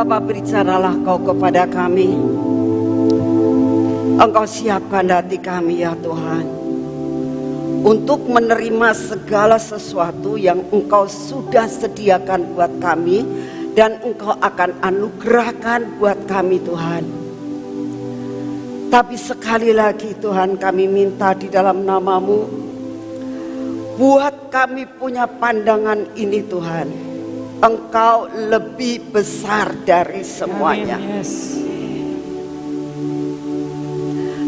Bapa, bericaralah Kau kepada kami. Engkau siapkan hati kami ya Tuhan, untuk menerima segala sesuatu yang Engkau sudah sediakan buat kami, dan Engkau akan anugerahkan buat kami Tuhan. Tapi sekali lagi Tuhan, kami minta di dalam nama-Mu, buat kami punya pandangan ini Tuhan. Engkau lebih besar dari semuanya.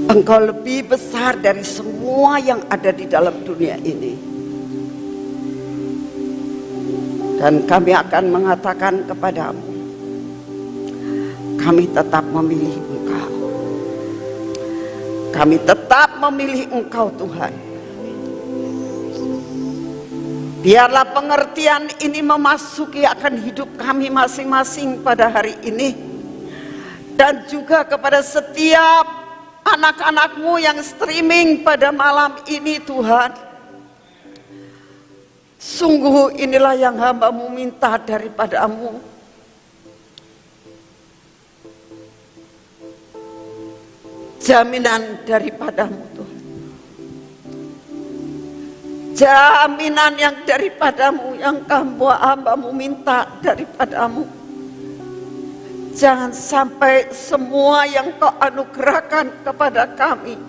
Engkau lebih besar dari semua yang ada di dalam dunia ini. Dan kami akan mengatakan kepadamu, kami tetap memilih Engkau. Kami tetap memilih Engkau Tuhan. Biarlah pengertian ini memasuki akan hidup kami masing-masing pada hari ini. Dan juga kepada setiap anak-anak-Mu yang streaming pada malam ini Tuhan. Sungguh inilah yang hamba-Mu minta daripada-Mu. Jaminan daripada-Mu Tuhan. Jaminan yang daripada-Mu, yang hamba-Mu minta daripada-Mu. Jangan sampai semua yang Kau anugerahkan kepada kami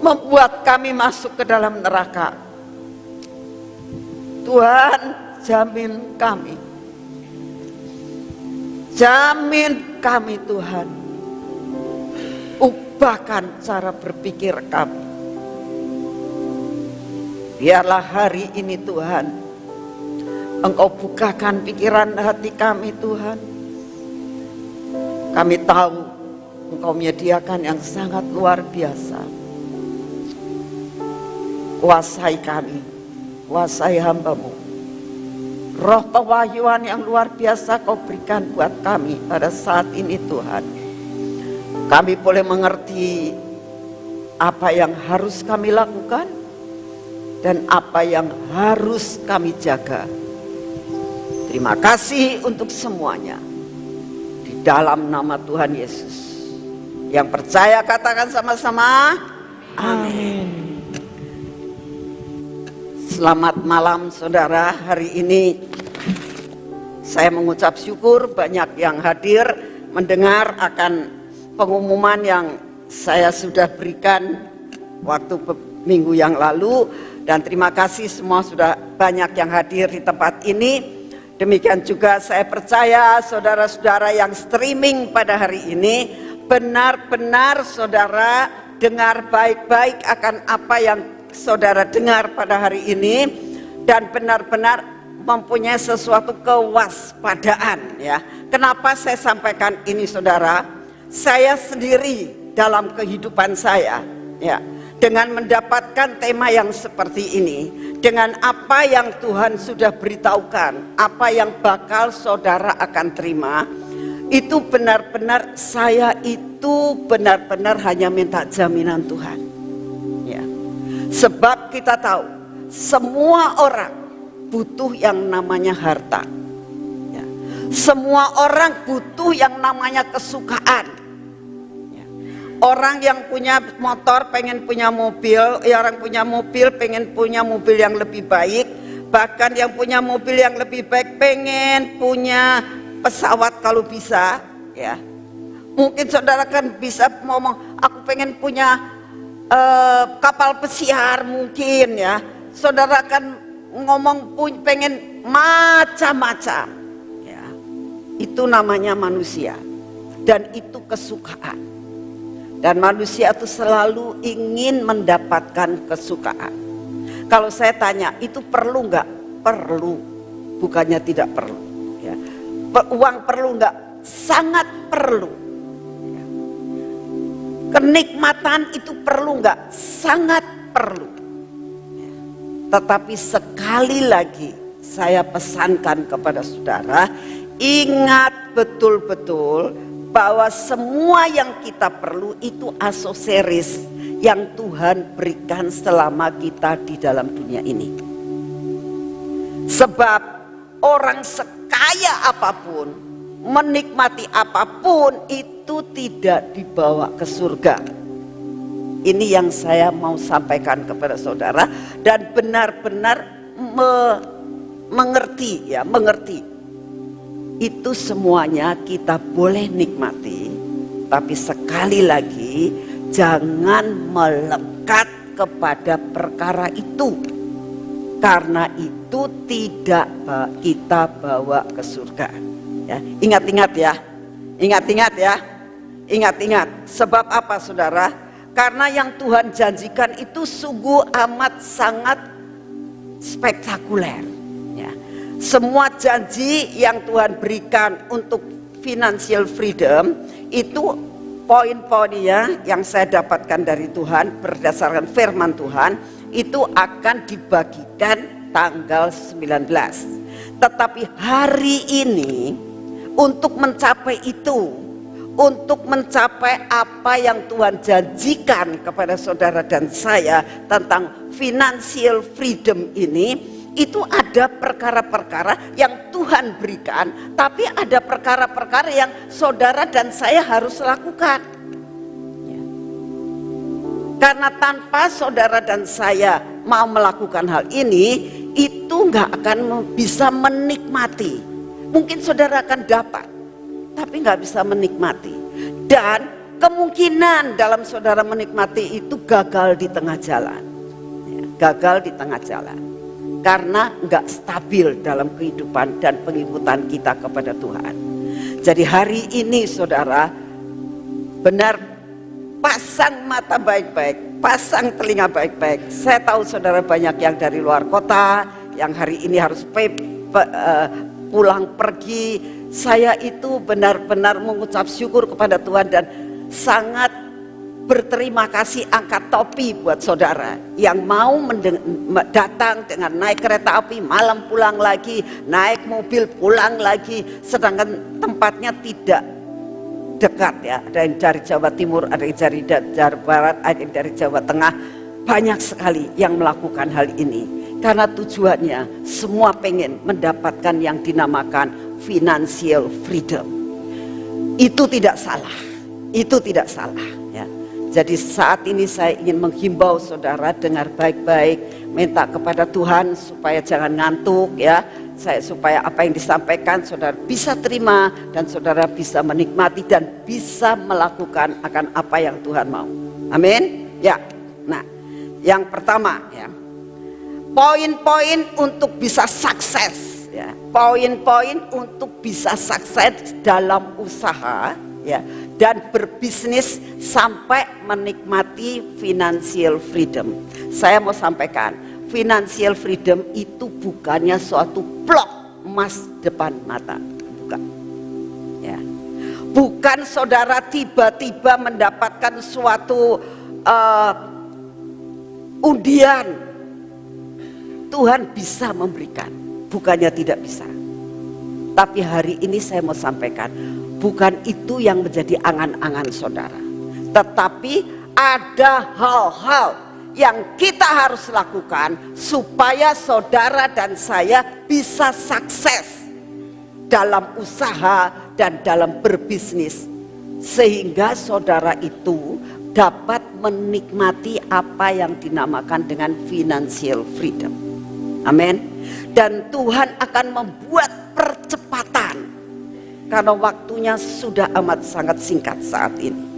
membuat kami masuk ke dalam neraka. Tuhan, jamin kami. Jamin kami Tuhan. Ubahkan cara berpikir kami. Biarlah hari ini Tuhan, Engkau bukakan pikiran hati kami Tuhan. Kami tahu Engkau menyediakan yang sangat luar biasa. Kuasai kami, kuasai hamba-Mu. Roh pewahyuan yang luar biasa Kau berikan buat kami pada saat ini Tuhan. Kami boleh mengerti apa yang harus kami lakukan dan apa yang harus kami jaga. Terima kasih untuk semuanya. Di dalam nama Tuhan Yesus. Yang percaya katakan sama-sama, amin. Selamat malam saudara. Hari ini saya mengucap syukur banyak yang hadir mendengar akan pengumuman yang saya sudah berikan waktu minggu yang lalu. Dan terima kasih semua sudah banyak yang hadir di tempat ini. Demikian juga saya percaya saudara-saudara yang streaming pada hari ini, benar-benar saudara dengar baik-baik akan apa yang saudara dengar pada hari ini. Dan benar-benar mempunyai sesuatu kewaspadaan ya. Kenapa saya sampaikan ini saudara? Saya sendiri dalam kehidupan saya ya, dengan mendapatkan tema yang seperti ini, dengan apa yang Tuhan sudah beritahukan, apa yang bakal saudara akan terima, itu benar-benar saya itu benar-benar hanya minta jaminan Tuhan. Ya. Sebab kita tahu semua orang butuh yang namanya harta. Ya. Semua orang butuh yang namanya kesukaan. Orang yang punya motor pengen punya mobil, orang punya mobil pengen punya mobil yang lebih baik, bahkan yang punya mobil yang lebih baik pengen punya pesawat kalau bisa, ya. Mungkin saudara kan bisa ngomong, aku pengen punya kapal pesiar mungkin ya. Saudara kan ngomong pengen macam-macam, ya. Itu namanya manusia dan itu kesukaan. Dan manusia itu selalu ingin mendapatkan kesukaan. Kalau saya tanya, itu perlu nggak? Perlu, bukannya tidak perlu. Ya. Uang perlu nggak? Sangat perlu. Ya. Kenikmatan itu perlu nggak? Sangat perlu. Ya. Tetapi sekali lagi saya pesankan kepada saudara, ingat betul-betul bahwa semua yang kita perlu itu aksesoris yang Tuhan berikan selama kita di dalam dunia ini. Sebab orang sekaya apapun menikmati apapun itu tidak dibawa ke surga. Ini yang saya mau sampaikan kepada saudara, dan benar-benar mengerti ya, mengerti. Itu semuanya kita boleh nikmati, tapi sekali lagi jangan melekat kepada perkara itu, karena itu tidak kita bawa ke surga. Ya, ingat-ingat ya, ingat-ingat ya, ingat-ingat. Sebab apa saudara? Karena yang Tuhan janjikan itu sungguh amat sangat spektakuler. Ya. Semua janji yang Tuhan berikan untuk financial freedom itu poin-poinnya yang saya dapatkan dari Tuhan berdasarkan firman Tuhan itu akan dibagikan tanggal 19. Tetapi hari ini untuk mencapai itu, untuk mencapai apa yang Tuhan janjikan kepada saudara dan saya tentang financial freedom ini, itu ada perkara-perkara yang Tuhan berikan, tapi ada perkara-perkara yang saudara dan saya harus lakukan. Karena tanpa saudara dan saya mau melakukan hal ini, itu nggak akan bisa menikmati. Mungkin saudara akan dapat, tapi nggak bisa menikmati. Dan kemungkinan dalam saudara menikmati itu gagal di tengah jalan. Gagal di tengah jalan. Karena nggak stabil dalam kehidupan dan pengikutan kita kepada Tuhan. Jadi hari ini saudara, benar, pasang mata baik-baik, pasang telinga baik-baik. Saya tahu saudara banyak yang dari luar kota, yang hari ini harus pulang pergi. Saya itu benar-benar mengucap syukur kepada Tuhan dan sangat berterima kasih, angkat topi buat saudara yang mau datang dengan naik kereta api, malam pulang lagi, naik mobil pulang lagi, sedangkan tempatnya tidak dekat ya. Ada yang dari Jawa Timur, ada yang dari Jawa Barat, ada yang dari Jawa Tengah. Banyak sekali yang melakukan hal ini karena tujuannya semua pengen mendapatkan yang dinamakan financial freedom. Itu tidak salah, itu tidak salah ya. Jadi saat ini saya ingin menghimbau saudara, dengar baik-baik, minta kepada Tuhan supaya jangan ngantuk ya, supaya apa yang disampaikan saudara bisa terima dan saudara bisa menikmati dan bisa melakukan akan apa yang Tuhan mau. Amin ya. Nah, yang pertama ya, poin-poin untuk bisa sukses ya, poin-poin untuk bisa sukses dalam usaha ya dan berbisnis sampai menikmati financial freedom. Saya mau sampaikan, financial freedom itu bukannya suatu blok emas depan mata, bukan. Ya. Bukan saudara tiba-tiba mendapatkan suatu undian. Tuhan bisa memberikan, bukannya tidak bisa. Tapi hari ini saya mau sampaikan, bukan itu yang menjadi angan-angan saudara. Tetapi ada hal-hal yang kita harus lakukan supaya saudara dan saya bisa sukses dalam usaha dan dalam berbisnis. Sehingga saudara itu dapat menikmati apa yang dinamakan dengan financial freedom. Amin. Dan Tuhan akan membuat percepatan karena waktunya sudah amat sangat singkat saat ini.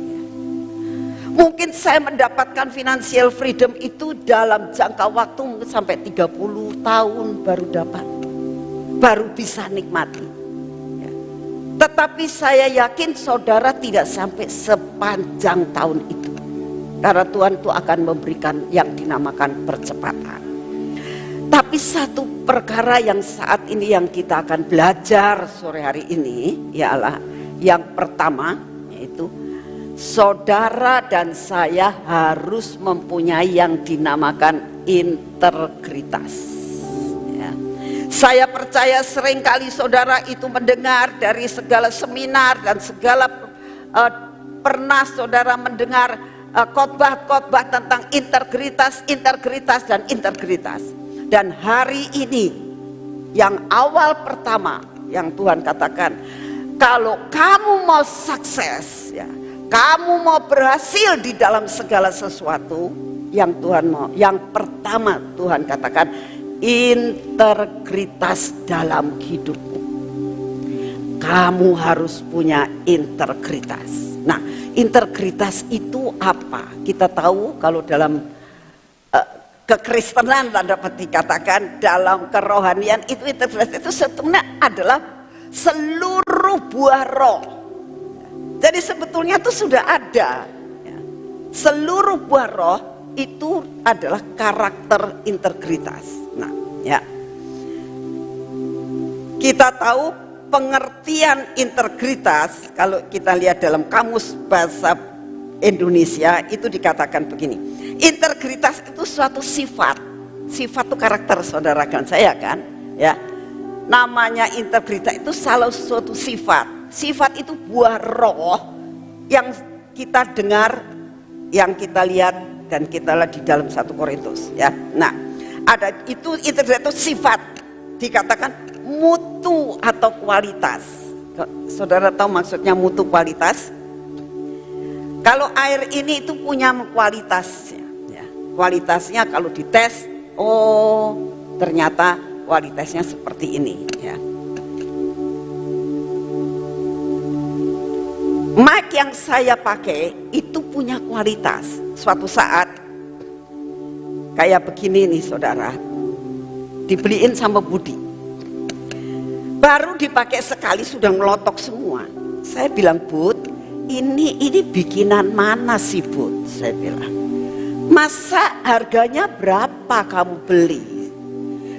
Mungkin saya mendapatkan financial freedom itu dalam jangka waktu mungkin sampai 30 tahun baru dapat, baru bisa nikmati. Tetapi saya yakin saudara tidak sampai sepanjang tahun itu, karena Tuhan itu akan memberikan yang dinamakan percepatan. Tapi satu perkara yang saat ini yang kita akan belajar sore hari ini ialah yang pertama, yaitu saudara dan saya harus mempunyai yang dinamakan integritas. Ya. Saya percaya seringkali saudara itu mendengar dari segala seminar dan segala pernah saudara mendengar khotbah-khotbah tentang integritas, integritas dan integritas. Dan hari ini yang awal pertama yang Tuhan katakan, Kalau kamu mau sukses, ya, kamu mau berhasil di dalam segala sesuatu yang Tuhan mau, yang pertama Tuhan katakan integritas dalam hidupmu. Kamu harus punya integritas. Nah, integritas itu apa? Kita tahu kalau dalam kekristenan dapat dikatakan, dalam kerohanian itu integritas itu sebetulnya adalah seluruh buah roh. Jadi sebetulnya itu sudah ada. Seluruh buah roh itu adalah karakter integritas. Nah, ya. Kita tahu pengertian integritas, kalau kita lihat dalam kamus bahasa Indonesia itu dikatakan begini. Integritas itu suatu sifat. Sifat itu karakter, saudara kan saya kan, ya. Namanya integritas itu salah suatu sifat. Sifat itu buah roh yang kita dengar, yang kita lihat dan kita lihat di dalam 1 Korintus, ya. Nah, ada itu integritas itu sifat, dikatakan mutu atau kualitas. Saudara tahu maksudnya mutu kualitas? Kalau air ini itu punya kualitasnya, ya. Kualitasnya kalau dites, oh ternyata kualitasnya seperti ini, ya. Mic yang saya pakai itu punya kualitas. Suatu saat kayak begini nih saudara, dibeliin sama Budi. Baru dipakai sekali sudah melotok semua. Saya bilang, Bud, ini bikinan mana sih Bud? Saya bilang, masa harganya berapa kamu beli?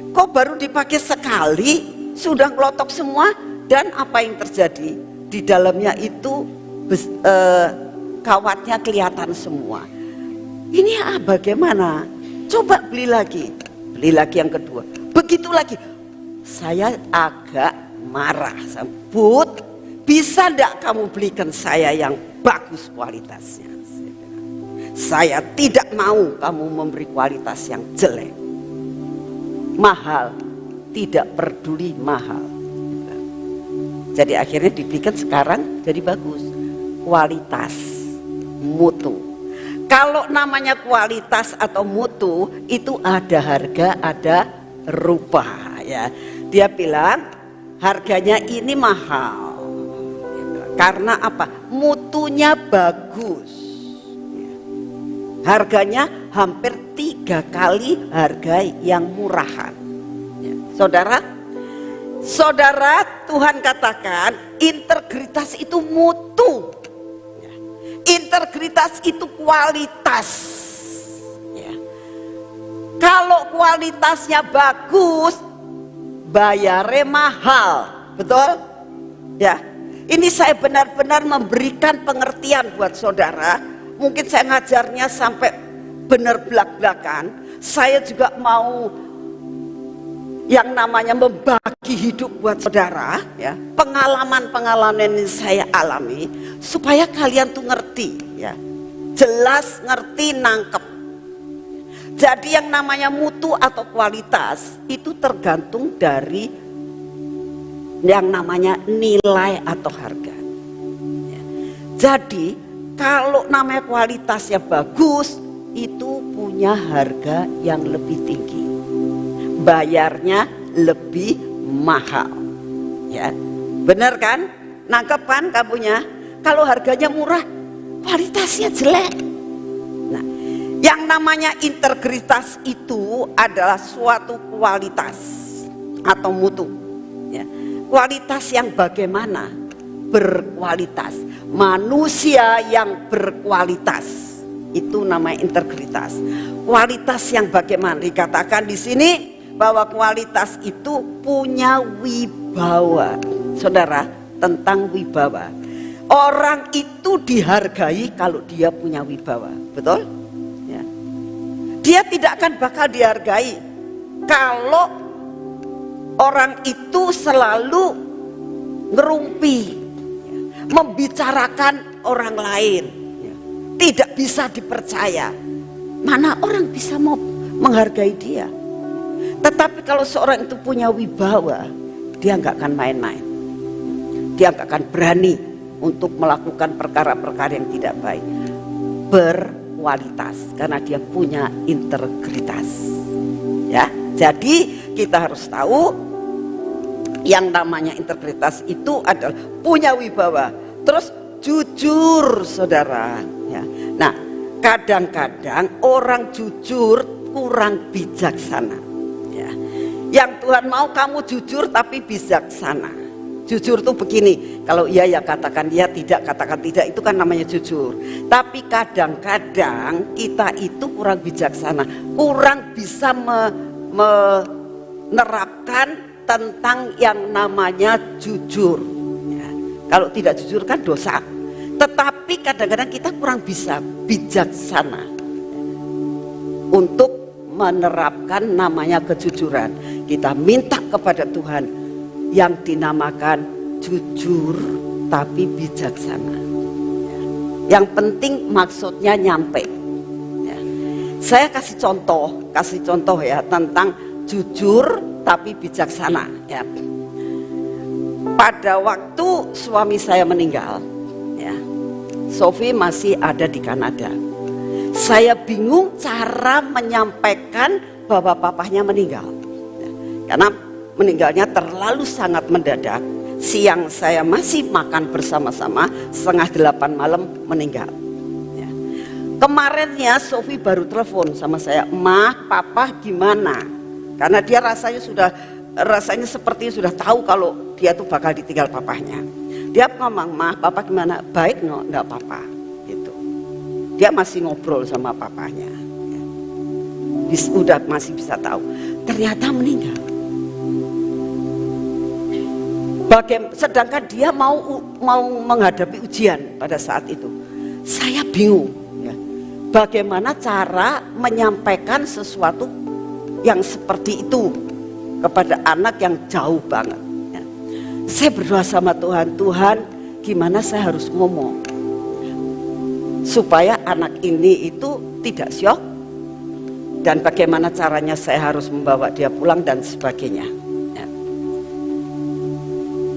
Kok baru dipakai sekali sudah melotok semua? Dan apa yang terjadi? Di dalamnya itu kawatnya kelihatan semua. Ini bagaimana? Coba beli lagi yang kedua. Begitu lagi. Saya agak marah. Bud, bisa enggak kamu belikan saya yang bagus kualitasnya? Saya tidak mau kamu memberi kualitas yang jelek. Mahal, tidak peduli mahal. Jadi akhirnya dibelikan sekarang jadi bagus. Kualitas, mutu. Kalau namanya kualitas atau mutu itu ada harga, ada rupa, ya. Dia bilang harganya ini mahal. Karena apa? Mutunya bagus. Harganya hampir 3 kali harga yang murahan. Ya. Saudara, Tuhan katakan integritas itu mutu. Ya. Integritas itu kualitas. Ya. Kalau kualitasnya bagus, bayarnya mahal, betul? Ya. Ini saya benar-benar memberikan pengertian buat saudara. Mungkin saya ngajarnya sampai benar belak-belakan. Saya juga mau yang namanya membagi hidup buat saudara, ya. Pengalaman-pengalaman yang saya alami supaya kalian tuh ngerti, ya. Jelas, ngerti, nangkep. Jadi yang namanya mutu atau kualitas itu tergantung dari yang namanya nilai atau harga, ya. Jadi kalau namanya kualitasnya bagus, itu punya harga yang lebih tinggi, bayarnya lebih mahal, ya. Benar kan? Nangkep kan kamunya? Kalau harganya murah, kualitasnya jelek. Nah, yang namanya integritas itu adalah suatu kualitas atau mutu, ya. Kualitas yang bagaimana? Berkualitas. Manusia yang berkualitas itu namanya integritas. Kualitas yang bagaimana? Dikatakan di sini bahwa kualitas itu punya wibawa. Saudara, tentang wibawa. Orang itu dihargai kalau dia punya wibawa, betul? Ya. Dia tidak akan bakal dihargai kalau orang itu selalu ngerumpi, ya, membicarakan orang lain, ya, tidak bisa dipercaya. Mana orang bisa mau menghargai dia? Tetapi kalau seorang itu punya wibawa, dia nggak akan main-main. dia nggak akan berani untuk melakukan perkara-perkara yang tidak baik. Berkualitas karena dia punya integritas. Ya, jadi kita harus tahu yang namanya integritas itu adalah punya wibawa, terus jujur, saudara. Ya. Nah, kadang-kadang orang jujur kurang bijaksana. Ya. Yang Tuhan mau kamu jujur tapi bijaksana. Jujur tuh begini, kalau iya ya katakan iya, tidak katakan tidak, itu kan namanya jujur. Tapi kadang-kadang kita itu kurang bijaksana, kurang bisa menerapkan tentang yang namanya jujur. Ya. Kalau tidak jujur kan dosa. Tetapi kadang-kadang kita kurang bisa bijaksana untuk menerapkan namanya kejujuran. Kita minta kepada Tuhan yang dinamakan jujur tapi bijaksana. Yang penting maksudnya nyampe. Ya. Saya kasih contoh ya tentang jujur tapi bijaksana. Ya. Pada waktu suami saya meninggal, ya, Sophie masih ada di Kanada. Saya bingung cara menyampaikan bahwa papahnya meninggal, ya, karena meninggalnya terlalu sangat mendadak. Siang saya masih makan bersama-sama, 7:30 malam meninggal. Ya. Kemarinnya Sophie baru telepon sama saya, "Mah, papa gimana?" Karena dia rasanya seperti sudah tahu kalau dia tuh bakal ditinggal papahnya. Dia ngomong, "Mah, papa gimana?" "Baik, no, enggak apa-apa." Gitu. Dia masih ngobrol sama papahnya. Ya. Udah masih bisa tahu. Ternyata meninggal. Sedangkan dia mau menghadapi ujian pada saat itu. Saya bingung, ya, bagaimana cara menyampaikan sesuatu yang seperti itu kepada anak yang jauh banget. Ya. Saya berdoa sama Tuhan, Tuhan, gimana saya harus ngomong supaya anak ini itu tidak syok, dan bagaimana caranya saya harus membawa dia pulang dan sebagainya.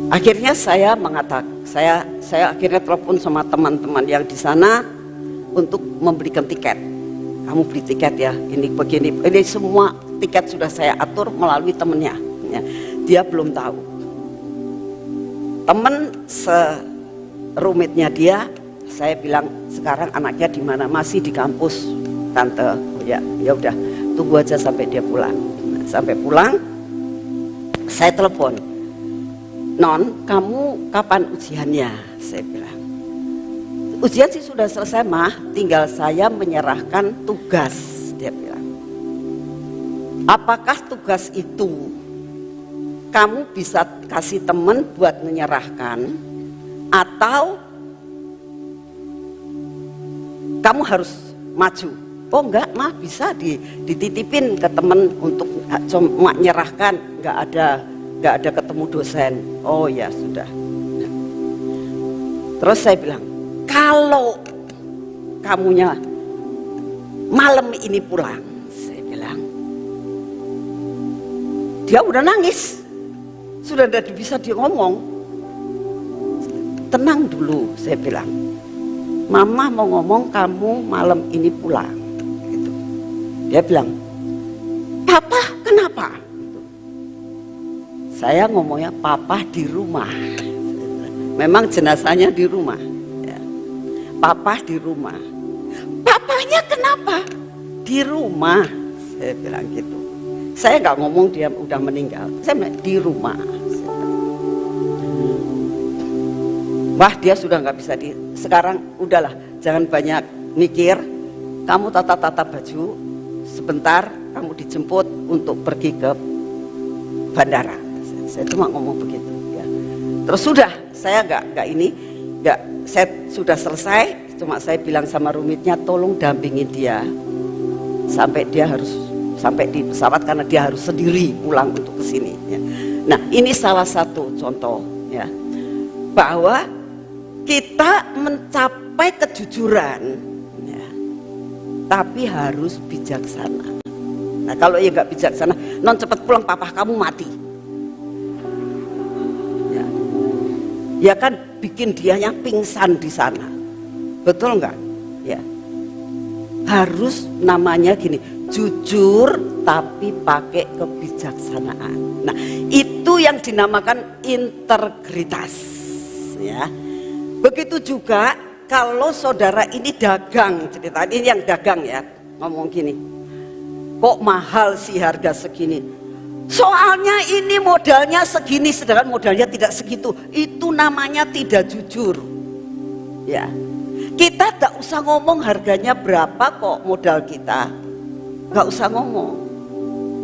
Akhirnya saya mengatakan, saya akhirnya telepon sama teman-teman yang di sana untuk membelikan tiket. Kamu beli tiket ya, ini begini, ini semua tiket sudah saya atur melalui temennya. Ya. Dia belum tahu. Temen serumitnya dia, saya bilang sekarang anaknya di mana? Masih di kampus, tante. Oh, ya udah, tunggu aja sampai dia pulang. Nah, sampai pulang, saya telepon. "Non, kamu kapan ujiannya?" Saya bilang. "Ujian sih sudah selesai, Mah, tinggal saya menyerahkan tugas." Dia bilang. "Apakah tugas itu kamu bisa kasih teman buat menyerahkan, atau kamu harus maju?" "Oh enggak, Mah, bisa dititipin ke teman untuk cuma menyerahkan, nggak ada ketemu dosen." "Oh ya sudah." Terus saya bilang, "Kalau kamunya malam ini pulang," saya bilang. Dia udah nangis, sudah tidak bisa dia ngomong. "Tenang dulu," saya bilang. "Mama mau ngomong kamu malam ini pulang." Gitu. Dia bilang, "Papa kenapa?" Saya ngomongnya, "Papa di rumah." Memang jenazahnya di rumah. Ya. "Papa di rumah." "Papanya kenapa?" "Di rumah." Saya bilang gitu. Saya nggak ngomong dia udah meninggal. Saya bilang di rumah. Wah, dia sudah nggak bisa sekarang udahlah, jangan banyak mikir. Kamu tata-tata baju, sebentar kamu dijemput untuk pergi ke bandara. Saya cuma ngomong begitu, ya. Terus sudah, saya saya sudah selesai. Cuma saya bilang sama rumitnya, tolong dampingin dia sampai di pesawat, karena dia harus sendiri pulang untuk kesini. Ya. Nah, ini salah satu contoh, ya, bahwa kita mencapai kejujuran, ya, tapi harus bijaksana. Nah, kalau ya nggak bijaksana, "Non, cepat pulang, papa kamu mati." ya kan bikin dianya pingsan di sana, betul nggak? Ya, harus namanya gini, jujur tapi pakai kebijaksanaan. Nah, itu yang dinamakan integritas, ya. Begitu juga kalau saudara ini dagang, cerita ini yang dagang ya, ngomong gini, kok mahal sih harga segini? Soalnya ini modalnya segini, sedangkan modalnya tidak segitu. Itu namanya tidak jujur. Ya, kita tak usah ngomong harganya berapa kok modal kita, nggak usah ngomong.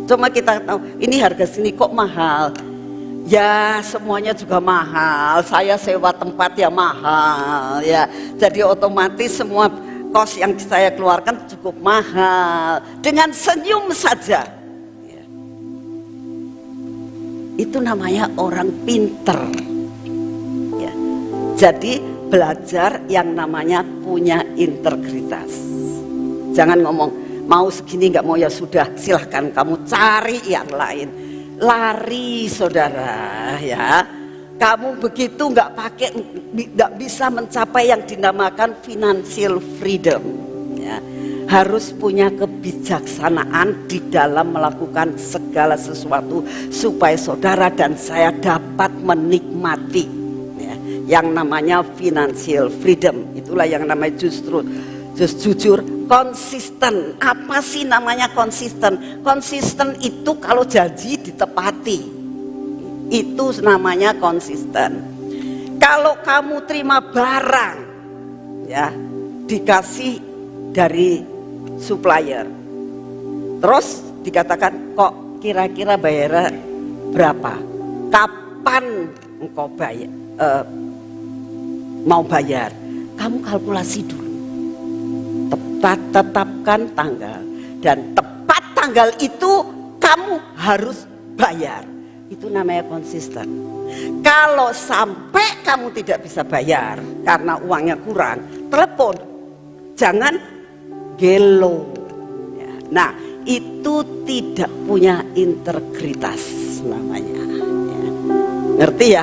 Cuma kita tahu ini harga sini kok mahal. Ya semuanya juga mahal. Saya sewa tempat ya mahal. Ya, jadi otomatis semua kos yang saya keluarkan cukup mahal. Dengan senyum saja. Itu namanya orang pinter, ya. Jadi belajar yang namanya punya integritas. Jangan ngomong mau segini nggak mau ya sudah, silahkan kamu cari yang lain. Lari saudara, ya. Kamu begitu nggak bisa mencapai yang dinamakan financial freedom, ya. Harus punya kebijaksanaan di dalam melakukan segala sesuatu supaya saudara dan saya dapat menikmati, ya, yang namanya financial freedom. Itulah yang namanya jujur, konsisten. Apa sih namanya konsisten? Konsisten itu kalau janji ditepati, itu namanya konsisten. Kalau kamu terima barang, ya, dikasih dari supplier, terus dikatakan kok kira-kira bayar berapa, kapan engkau bayar, mau bayar, kamu kalkulasi dulu, tetapkan tanggal, dan tepat tanggal itu kamu harus bayar. Itu namanya konsisten. Kalau sampai kamu tidak bisa bayar karena uangnya kurang, telepon, jangan gelo. Nah, itu tidak punya integritas namanya, ya. Ngerti ya?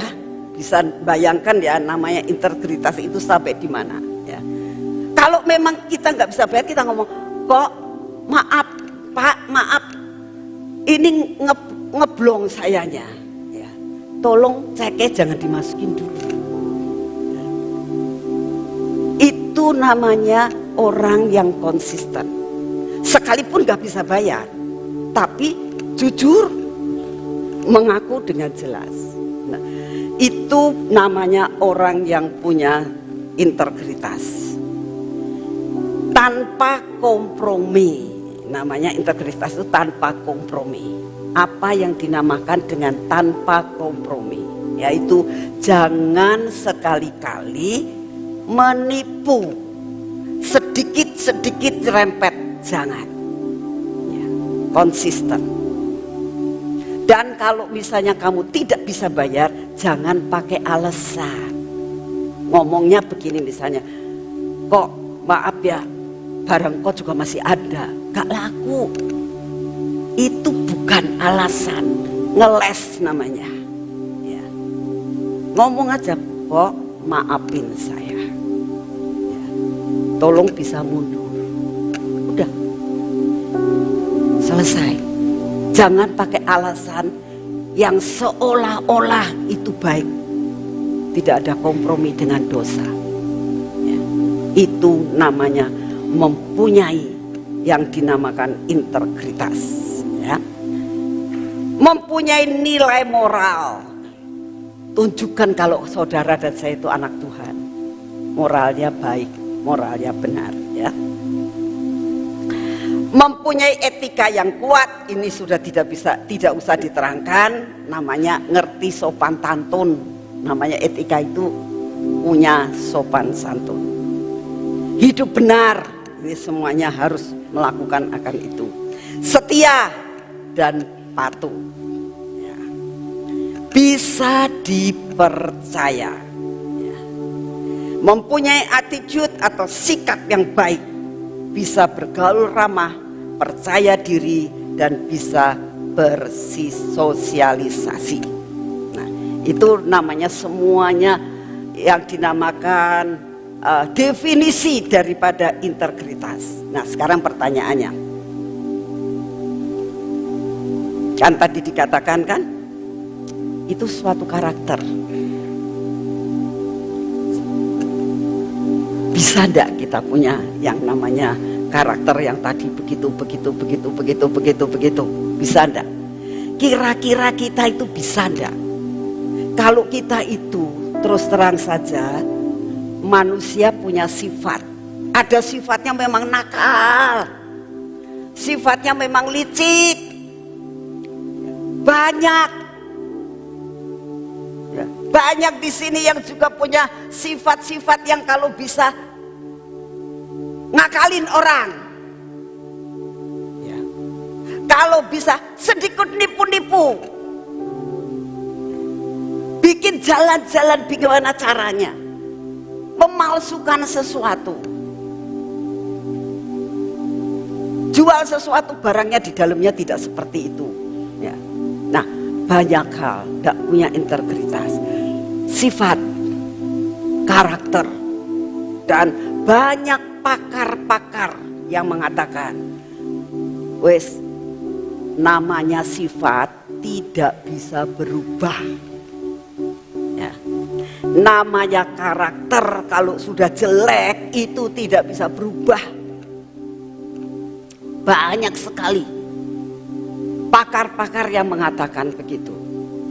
Bisa bayangkan ya namanya integritas itu sampai di mana, ya. Kalau memang kita nggak bisa bayar, kita ngomong, kok maaf Pak, maaf, ini ngeblong sayanya, ya. Tolong ceknya jangan dimasukin dulu. Itu namanya orang yang konsisten. Sekalipun gak bisa bayar, tapi jujur, mengaku dengan jelas. Nah, itu namanya orang yang punya integritas. Tanpa kompromi. Namanya integritas itu tanpa kompromi. Apa yang dinamakan dengan tanpa kompromi? Yaitu jangan sekali-kali menipu, sedikit-sedikit rempet, jangan, ya, konsisten. Dan kalau misalnya kamu tidak bisa bayar, jangan pakai alasan. Ngomongnya begini misalnya, kok maaf ya, barang kok juga masih ada, gak laku. Itu bukan alasan, ngeles namanya, ya. Ngomong aja, kok maafin saya, ya. Tolong bisa mundur. Udah, selesai. Jangan pakai alasan yang seolah-olah itu baik. Tidak ada kompromi dengan dosa, ya. Itu namanya mempunyai yang dinamakan integritas, ya. Mempunyai nilai moral. Tunjukkan kalau saudara dan saya itu anak Tuhan, moralnya baik, moralnya benar, ya. Mempunyai etika yang kuat, ini sudah tidak usah diterangkan, namanya ngerti sopan santun. Namanya etika itu punya sopan santun. Hidup benar, ini semuanya harus melakukan akan itu. Setia dan patuh, ya. Bisa dipercaya, ya. Mempunyai attitude atau sikap yang baik, bisa bergaul ramah, percaya diri, dan bisa bersosialisasi. Nah, itu namanya semuanya yang dinamakan definisi daripada integritas. Nah, sekarang pertanyaannya, kan tadi dikatakan kan itu suatu karakter. Bisa enggak kita punya yang namanya karakter yang tadi begitu? Bisa enggak? Kira-kira kita itu bisa enggak? Kalau kita itu terus terang saja, manusia punya sifat. Ada sifatnya memang nakal, sifatnya memang licik, banyak di sini yang juga punya sifat-sifat yang kalau bisa ngakalin orang, ya. Kalau bisa sedikit nipu-nipu, bikin jalan-jalan bagaimana caranya, memalsukan sesuatu, jual sesuatu barangnya di dalamnya tidak seperti itu, ya. Nah, banyak hal tidak punya integritas, sifat, karakter, dan banyak pakar-pakar yang mengatakan, wes, namanya sifat tidak bisa berubah, ya. Namanya karakter kalau sudah jelek itu tidak bisa berubah. Banyak sekali pakar-pakar yang mengatakan begitu.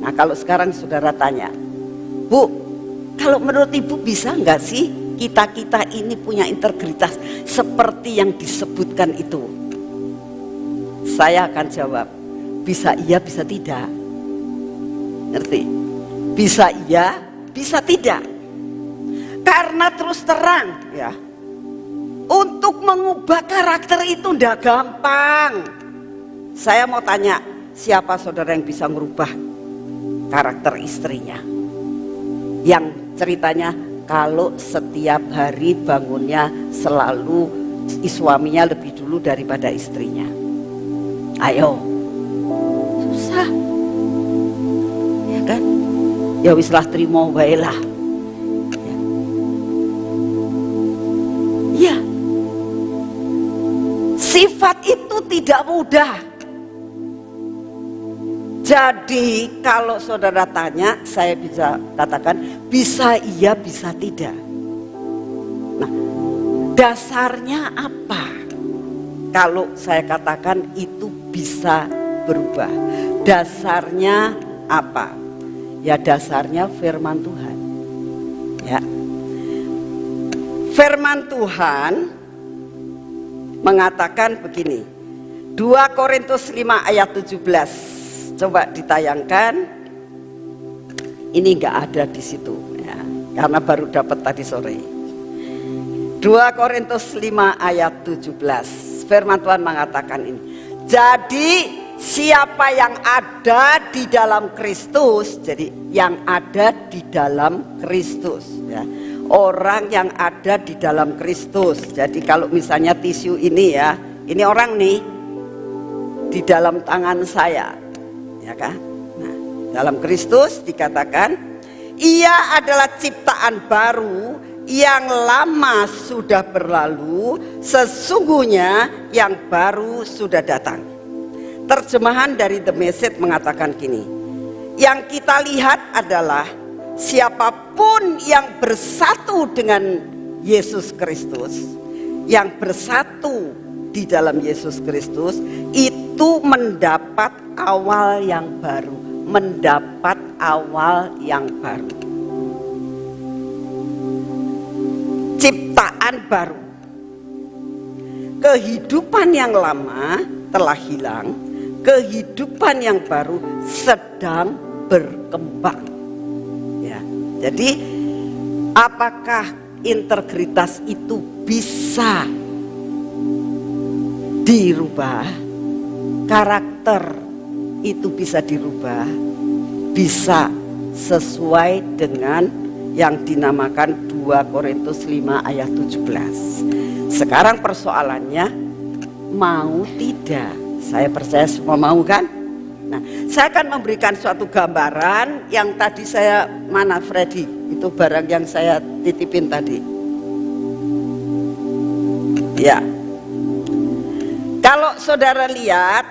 Nah, kalau sekarang saudara tanya, Bu, kalau menurut Ibu bisa nggak sih kita ini punya integritas seperti yang disebutkan itu? Saya akan jawab, bisa iya, bisa tidak. Ngerti? Bisa iya, bisa tidak. Karena terus terang, ya, untuk mengubah karakter itu ndak gampang. Saya mau tanya, siapa saudara yang bisa merubah karakter istrinya? Yang ceritanya kalau setiap hari bangunnya selalu suaminya lebih dulu daripada istrinya. Ayo, susah, ya kan? Ya wis lah, trimo wae lah. Ya, sifat itu tidak mudah. Jadi kalau saudara tanya, saya bisa katakan bisa iya, bisa tidak. Nah, dasarnya apa? Kalau saya katakan itu bisa berubah, dasarnya apa? Ya dasarnya firman Tuhan. Ya, firman Tuhan mengatakan begini, 2 Korintus 5 ayat 17. Coba ditayangkan. Ini nggak ada di situ, ya, karena baru dapat tadi sore. 2 Korintus 5 ayat 17. Firman Tuhan mengatakan ini. Jadi siapa yang ada di dalam Kristus, jadi yang ada di dalam Kristus, ya. Orang yang ada di dalam Kristus. Jadi kalau misalnya tisu ini, ya, ini orang nih di dalam tangan saya, ya kan? Nah, dalam Kristus dikatakan ia adalah ciptaan baru, yang lama sudah berlalu, sesungguhnya yang baru sudah datang. Terjemahan dari The Message mengatakan gini, yang kita lihat adalah siapapun yang bersatu dengan Yesus Kristus, yang bersatu di dalam Yesus Kristus, itu mendapat awal yang baru, mendapat awal yang baru, ciptaan baru. Kehidupan yang lama telah hilang, kehidupan yang baru sedang berkembang. Ya, jadi apakah integritas itu bisa dirubah? Karakter itu bisa dirubah, bisa sesuai dengan yang dinamakan 2 Korintus 5 ayat 17. Sekarang persoalannya mau tidak? Saya percaya semua mau kan? Nah, saya akan memberikan suatu gambaran yang tadi saya, mana Freddy? itu barang yang saya titipin tadi. Ya. Kalau saudara lihat,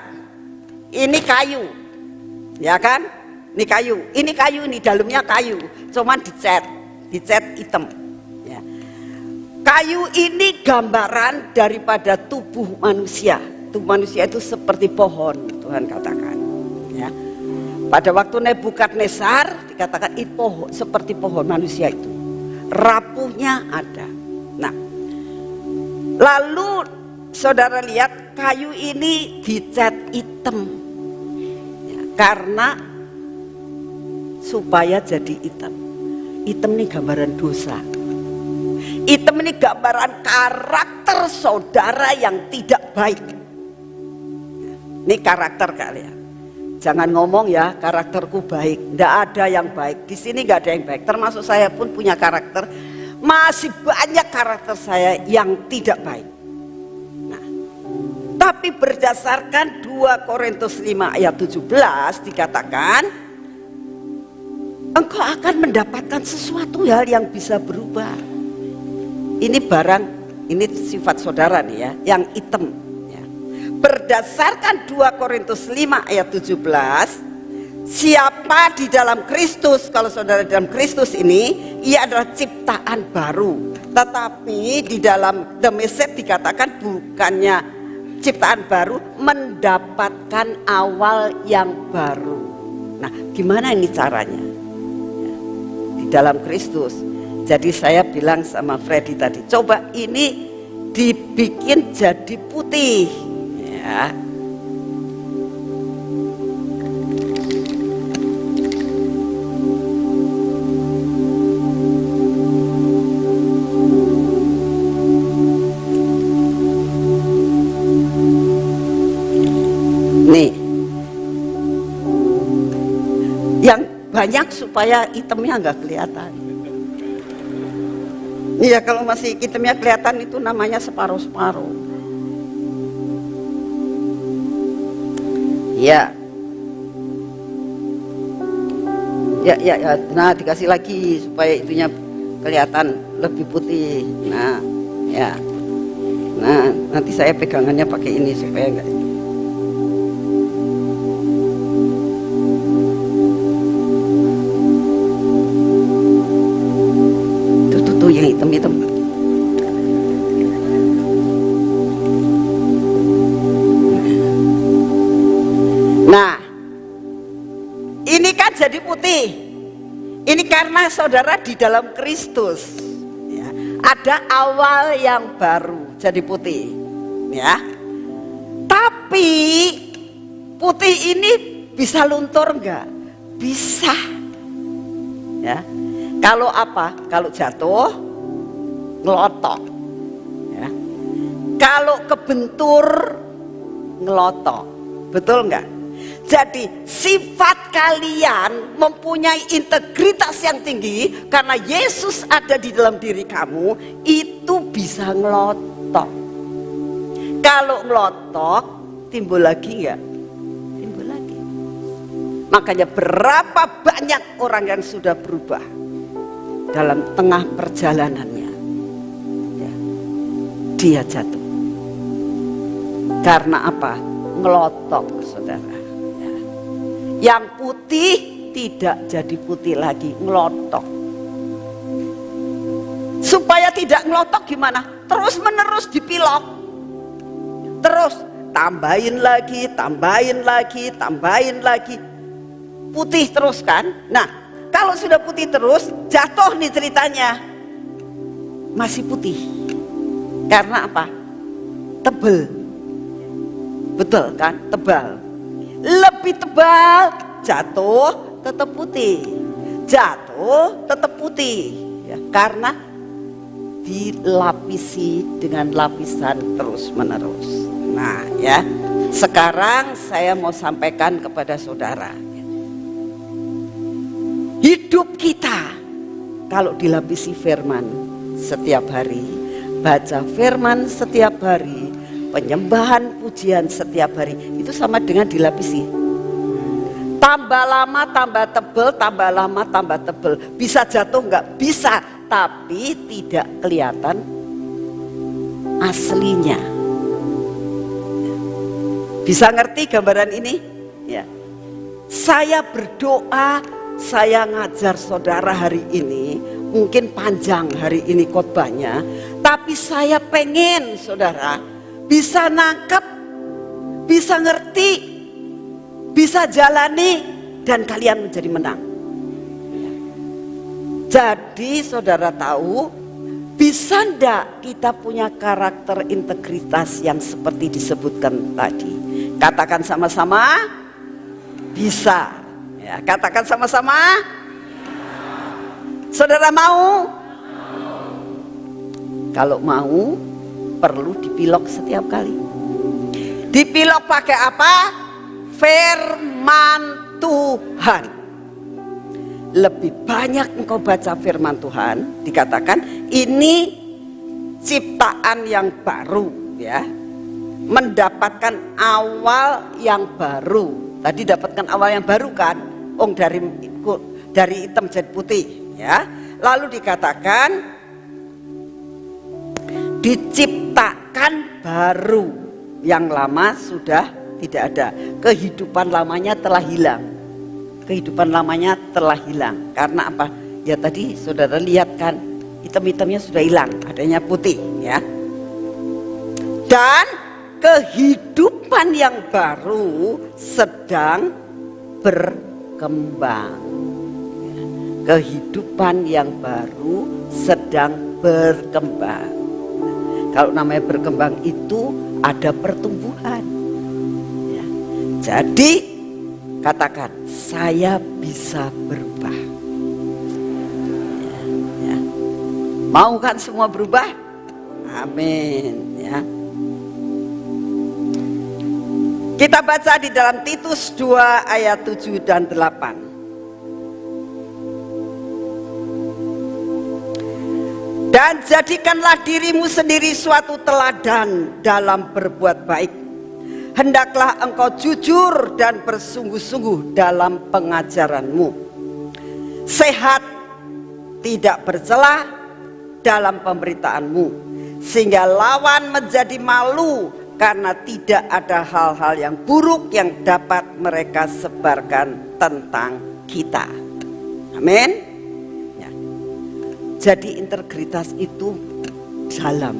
ini kayu. Ya kan? Ini kayu. Ini kayu, ini dalamnya kayu. Cuman dicat hitam. Ya. Kayu ini gambaran daripada tubuh manusia. Tubuh manusia itu seperti pohon, Tuhan katakan. Ya. Pada waktu Nebukadnezar dikatakan itu pohon, seperti pohon manusia itu. Rapuhnya ada. Nah, lalu saudara lihat kayu ini dicat hitam. Ya, karena supaya jadi hitam. Hitam ini gambaran dosa. Hitam ini gambaran karakter saudara yang tidak baik. Ya, ini karakter kalian. Jangan ngomong ya karakterku baik. Tidak ada yang baik. Di sini nggak ada yang baik. Termasuk saya pun punya karakter. Masih banyak karakter saya yang tidak baik. Nah, tapi berdasarkan 2 Korintus 5 ayat 17 dikatakan, engkau akan mendapatkan sesuatu hal yang bisa berubah. Ini barang, ini sifat saudara nih ya, yang hitam. Ya. Berdasarkan 2 Korintus 5 ayat 17, siapa di dalam Kristus, kalau saudara di dalam Kristus ini, ia adalah ciptaan baru. Tetapi di dalam The Message dikatakan bukannya ciptaan baru, mendapatkan awal yang baru. Nah, gimana ini caranya? Di dalam Kristus. Jadi saya bilang sama Freddy tadi, coba ini dibikin jadi putih. Ya. Nih, yang banyak supaya hitamnya nggak kelihatan. Iya, kalau masih hitamnya kelihatan itu namanya separuh-separuh. Ya. Ya. Nah, dikasih lagi supaya itunya kelihatan lebih putih. Nah, ya. Nah, nanti saya pegangannya pakai ini supaya enggak. Tuh yang hitam-hitam. Nah, ini kan jadi putih. Ini karena saudara di dalam Kristus. Ya, ada awal yang baru jadi putih. Ya. Tapi putih ini bisa luntur enggak? Bisa. Ya. Kalau apa? Kalau jatuh ngelotok. Ya. Kalau kebentur ngelotok. Betul enggak? Jadi sifat kalian mempunyai integritas yang tinggi karena Yesus ada di dalam diri kamu, itu bisa ngelotok. Kalau ngelotok timbul lagi enggak? Timbul lagi. Makanya berapa banyak orang yang sudah berubah dalam tengah perjalanannya, ya, dia jatuh. Karena apa? Ngelotok, saudara. Ya. Yang putih tidak jadi putih lagi, ngelotok. Supaya tidak ngelotok gimana? Terus menerus dipilok. Terus tambahin lagi, tambahin lagi, tambahin lagi. Putih terus kan? Nah, kalau sudah putih terus, jatuh nih ceritanya. Masih putih. Karena apa? Tebel. Betul kan? Tebal. Lebih tebal, jatuh tetap putih. Jatuh tetap putih. Ya, karena dilapisi dengan lapisan terus menerus. Nah ya, sekarang saya mau sampaikan kepada saudara. Hidup kita kalau dilapisi firman setiap hari, baca firman setiap hari, penyembahan pujian setiap hari, itu sama dengan dilapisi. Tambah lama tambah tebel, tambah lama tambah tebel. Bisa jatuh nggak? Bisa, tapi tidak kelihatan aslinya. Bisa ngerti gambaran ini? Ya. Saya berdoa, saya ngajar saudara hari ini, mungkin panjang hari ini khotbahnya, tapi saya pengen saudara bisa nangkep, bisa ngerti, bisa jalani, dan kalian menjadi menang. Jadi saudara tahu, bisa ndak kita punya karakter integritas yang seperti disebutkan tadi? Katakan sama-sama, bisa. Ya, katakan sama-sama. Saudara mau? Kalau mau, perlu dipilok setiap kali. Dipilok pakai apa? Firman Tuhan. Lebih banyak engkau baca firman Tuhan, dikatakan ini ciptaan yang baru, ya. Mendapatkan awal yang baru. Tadi dapatkan awal yang baru kan? Dari hitam jadi putih, ya. Lalu dikatakan diciptakan baru, yang lama sudah tidak ada. Kehidupan lamanya telah hilang. Kehidupan lamanya telah hilang. Karena apa? Ya tadi saudara lihat kan, hitam-hitamnya sudah hilang, adanya putih, ya. Dan kehidupan yang baru sedang berkembang. Kehidupan yang baru sedang berkembang. Kalau namanya berkembang itu ada pertumbuhan. Ya. Jadi katakan, saya bisa berubah. Ya, ya. Mau kan semua berubah? Amin. Ya. Kita baca di dalam Titus 2 ayat 7 dan 8. Dan jadikanlah dirimu sendiri suatu teladan dalam berbuat baik. Hendaklah engkau jujur dan bersungguh-sungguh dalam pengajaranmu. Sehat, tidak bercela dalam pemberitaanmu, sehingga lawan menjadi malu karena tidak ada hal-hal yang buruk yang dapat mereka sebarkan tentang kita. Amin. Ya. Jadi integritas itu dalam,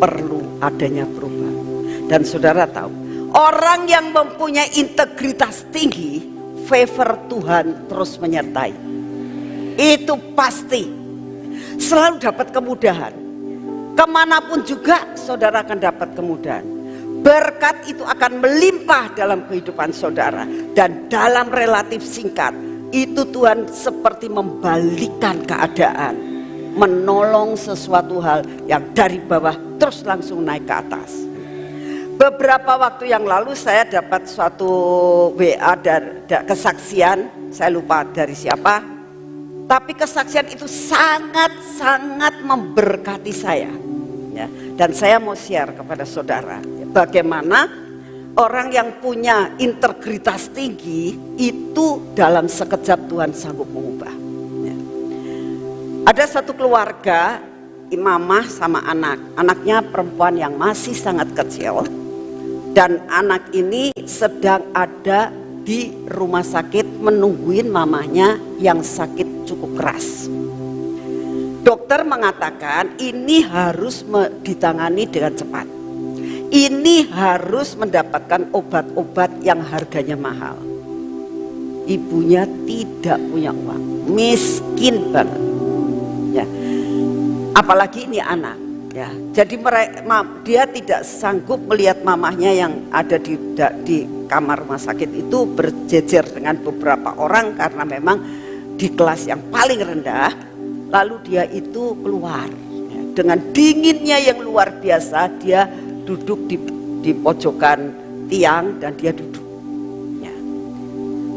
perlu adanya perubahan. Dan saudara tahu, orang yang mempunyai integritas tinggi, favor Tuhan terus menyertai. Itu pasti. Selalu dapat kemudahan. Kemanapun juga saudara akan dapat kemudahan. Berkat itu akan melimpah dalam kehidupan saudara. Dan dalam relatif singkat, itu Tuhan seperti membalikkan keadaan, menolong sesuatu hal yang dari bawah terus langsung naik ke atas. Beberapa waktu yang lalu saya dapat suatu WA dan kesaksian, saya lupa dari siapa, tapi kesaksian itu sangat-sangat memberkati saya, ya. Dan saya mau share kepada saudara, bagaimana orang yang punya integritas tinggi itu dalam sekejap Tuhan sanggup mengubah. Ya. Ada satu keluarga, imamah sama anaknya perempuan yang masih sangat kecil, dan anak ini sedang ada di rumah sakit menungguin mamahnya yang sakit cukup keras. Dokter mengatakan ini harus ditangani dengan cepat. Ini harus mendapatkan obat-obat yang harganya mahal. Ibunya tidak punya uang, miskin banget. Ya. Apalagi ini anak. Ya, jadi dia tidak sanggup melihat mamahnya yang ada di kamar rumah sakit itu berjejer dengan beberapa orang karena memang di kelas yang paling rendah. Lalu dia itu keluar, ya, dengan dinginnya yang luar biasa. Dia duduk di pojokan tiang dan dia duduk. Ya.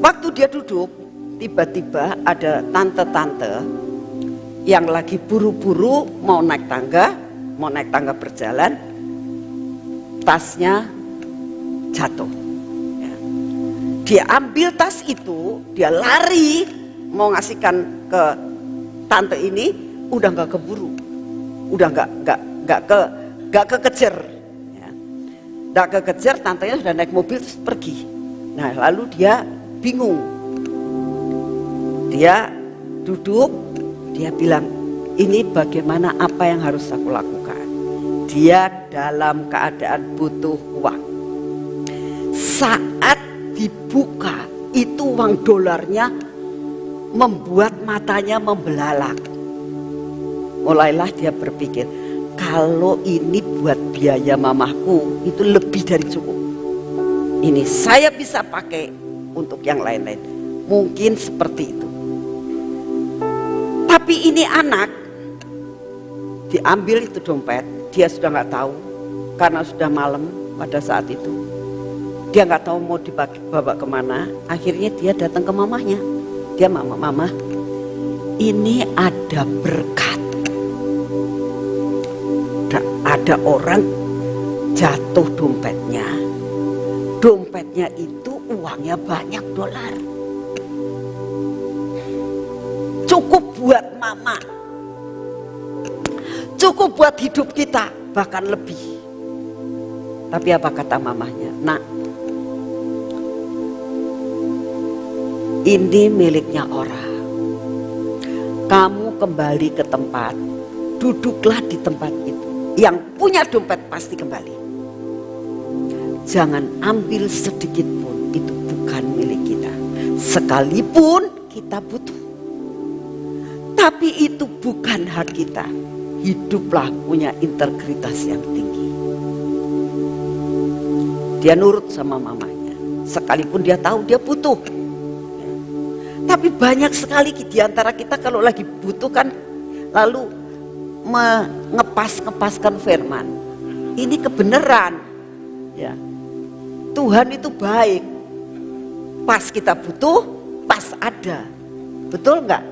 Waktu dia duduk, tiba-tiba ada tante-tante yang lagi buru-buru mau naik tangga berjalan, tasnya jatuh. Ya. Dia ambil tas itu, dia lari mau ngasihkan ke tante ini, udah nggak keburu, udah nggak kekejar, ya. Nggak kekejar, tantenya sudah naik mobil terus pergi. Nah lalu dia bingung, dia duduk, dia bilang, ini bagaimana, apa yang harus aku lakukan? Dia dalam keadaan butuh uang. Saat dibuka itu uang dolarnya membuat matanya membelalak. Mulailah dia berpikir, kalau ini buat biaya mamahku itu lebih dari cukup. Ini saya bisa pakai untuk yang lain-lain. Mungkin seperti itu. Tapi ini anak, diambil itu dompet, dia sudah nggak tahu karena sudah malam pada saat itu. Dia nggak tahu mau dibawa kemana. Akhirnya dia datang ke mamahnya. Dia, mama, ini ada berkat. Ada orang jatuh dompetnya. Dompetnya itu uangnya banyak dolar. Cukup buat mama. Cukup buat hidup kita, bahkan lebih. Tapi apa kata mamahnya? Nak, ini miliknya orang. Kamu kembali ke tempat, duduklah di tempat itu. Yang punya dompet pasti kembali. Jangan ambil sedikit pun, itu bukan milik kita. Sekalipun kita butuh. Tapi itu bukan hak kita. Hiduplah punya integritas yang tinggi. Dia nurut sama mamanya. Sekalipun dia tahu dia butuh. Tapi banyak sekali di antara kita kalau lagi butuhkan lalu ngepaskan firman. Ini kebenaran. Ya. Tuhan itu baik. Pas kita butuh, pas ada. Betul enggak?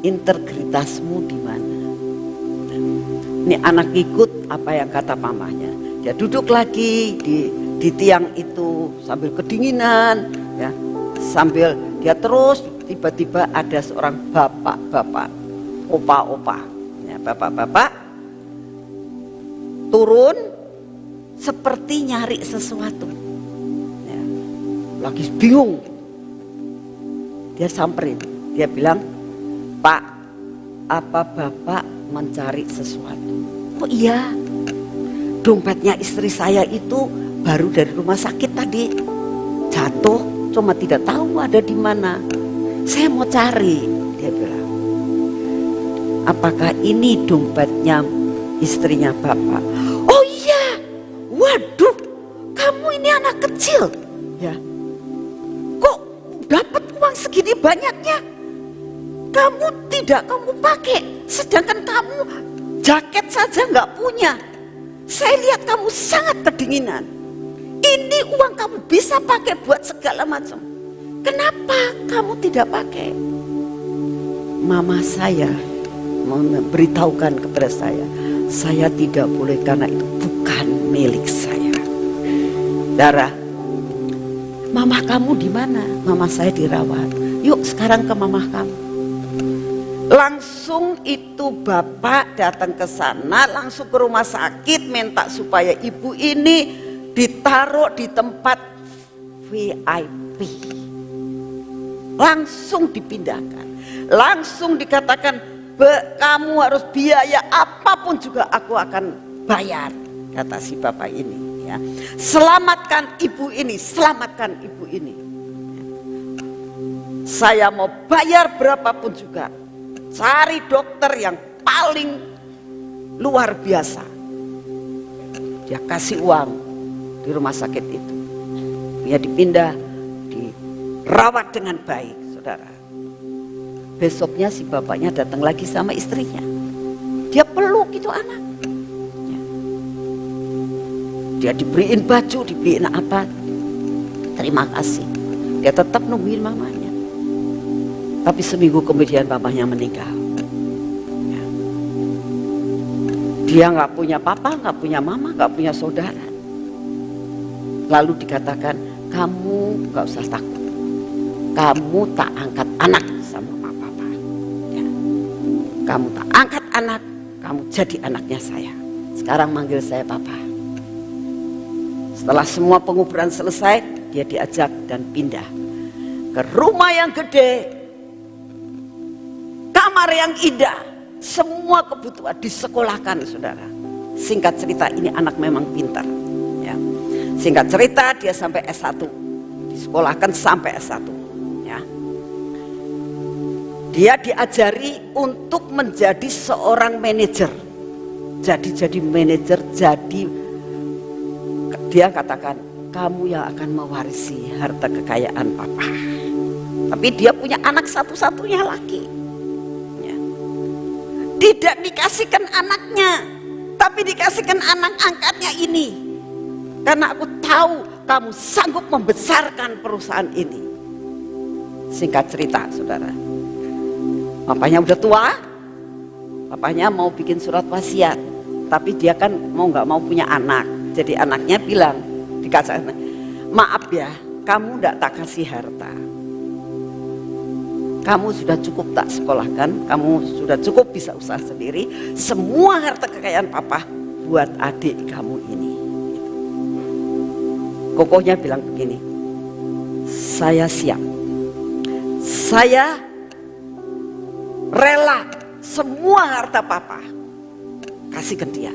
Integritasmu di mana? Ini anak ikut apa yang kata mamanya. Dia duduk lagi di tiang itu sambil kedinginan, ya. Sambil dia terus tiba-tiba ada seorang bapak-bapak, opa-opa, ya, bapak-bapak turun seperti nyari sesuatu, ya. Lagi bingung. Dia samperin, dia bilang, Pak, apa Bapak mencari sesuatu? Oh iya, dompetnya istri saya itu baru dari rumah sakit tadi, jatuh, cuma tidak tahu ada di mana. Saya mau cari, dia bilang. Apakah ini dompetnya istrinya Bapak? Oh iya, waduh, kamu ini anak kecil, ya. Kok dapat uang segini banyaknya? Kamu kamu pakai, sedangkan kamu jaket saja nggak punya. Saya lihat kamu sangat kedinginan. Ini uang kamu bisa pakai buat segala macam. Kenapa kamu tidak pakai? Mama saya memberitahukan kepada saya tidak boleh karena itu bukan milik saya. Darah, mama kamu di mana? Mama saya dirawat. Yuk sekarang ke mama kamu. Langsung itu bapak datang ke sana, langsung ke rumah sakit minta supaya ibu ini ditaruh di tempat VIP. Langsung dipindahkan, langsung dikatakan, kamu harus biaya apapun juga aku akan bayar, kata si bapak ini, ya. Selamatkan ibu ini, selamatkan ibu ini. Saya mau bayar berapapun juga. Cari dokter yang paling luar biasa. Dia kasih uang di rumah sakit itu. Dia dipindah, dirawat dengan baik, saudara. Besoknya si bapaknya datang lagi sama istrinya. Dia peluk itu anak. Dia diberiin baju, diberiin apa. Terima kasih. Dia tetap nungguin mamanya. Tapi seminggu kemudian mamanya meninggal. Ya. Dia nggak punya papa, nggak punya mama, nggak punya saudara. Lalu dikatakan, kamu gak usah takut. Kamu tak angkat anak sama papa. Ya. Kamu tak angkat anak, kamu jadi anaknya saya. Sekarang manggil saya papa. Setelah semua penguburan selesai, dia diajak dan pindah ke rumah yang gede, kamar yang indah, semua kebutuhan disekolahkan, saudara. Singkat cerita, ini anak memang pintar. Ya. Singkat cerita, dia sampai S1, disekolahkan sampai S1. Ya. Dia diajari untuk menjadi seorang manajer. Jadi manajer, dia katakan, kamu yang akan mewarisi harta kekayaan papa. Tapi dia punya anak satu-satunya laki. Ya. Tidak dikasihkan anaknya, tapi dikasihkan anak angkatnya ini. Karena aku tahu kamu sanggup membesarkan perusahaan ini. Singkat cerita, saudara, papanya udah tua, papanya mau bikin surat wasiat, tapi dia kan mau nggak mau punya anak. Jadi anaknya bilang, dikasih, maaf ya, kamu tidak tak kasih harta. Kamu sudah cukup tak sekolahkan, kamu sudah cukup bisa usaha sendiri. Semua harta kekayaan papa buat adik kamu ini. Kokohnya bilang begini, saya siap. Saya rela semua harta papa kasih ke dia.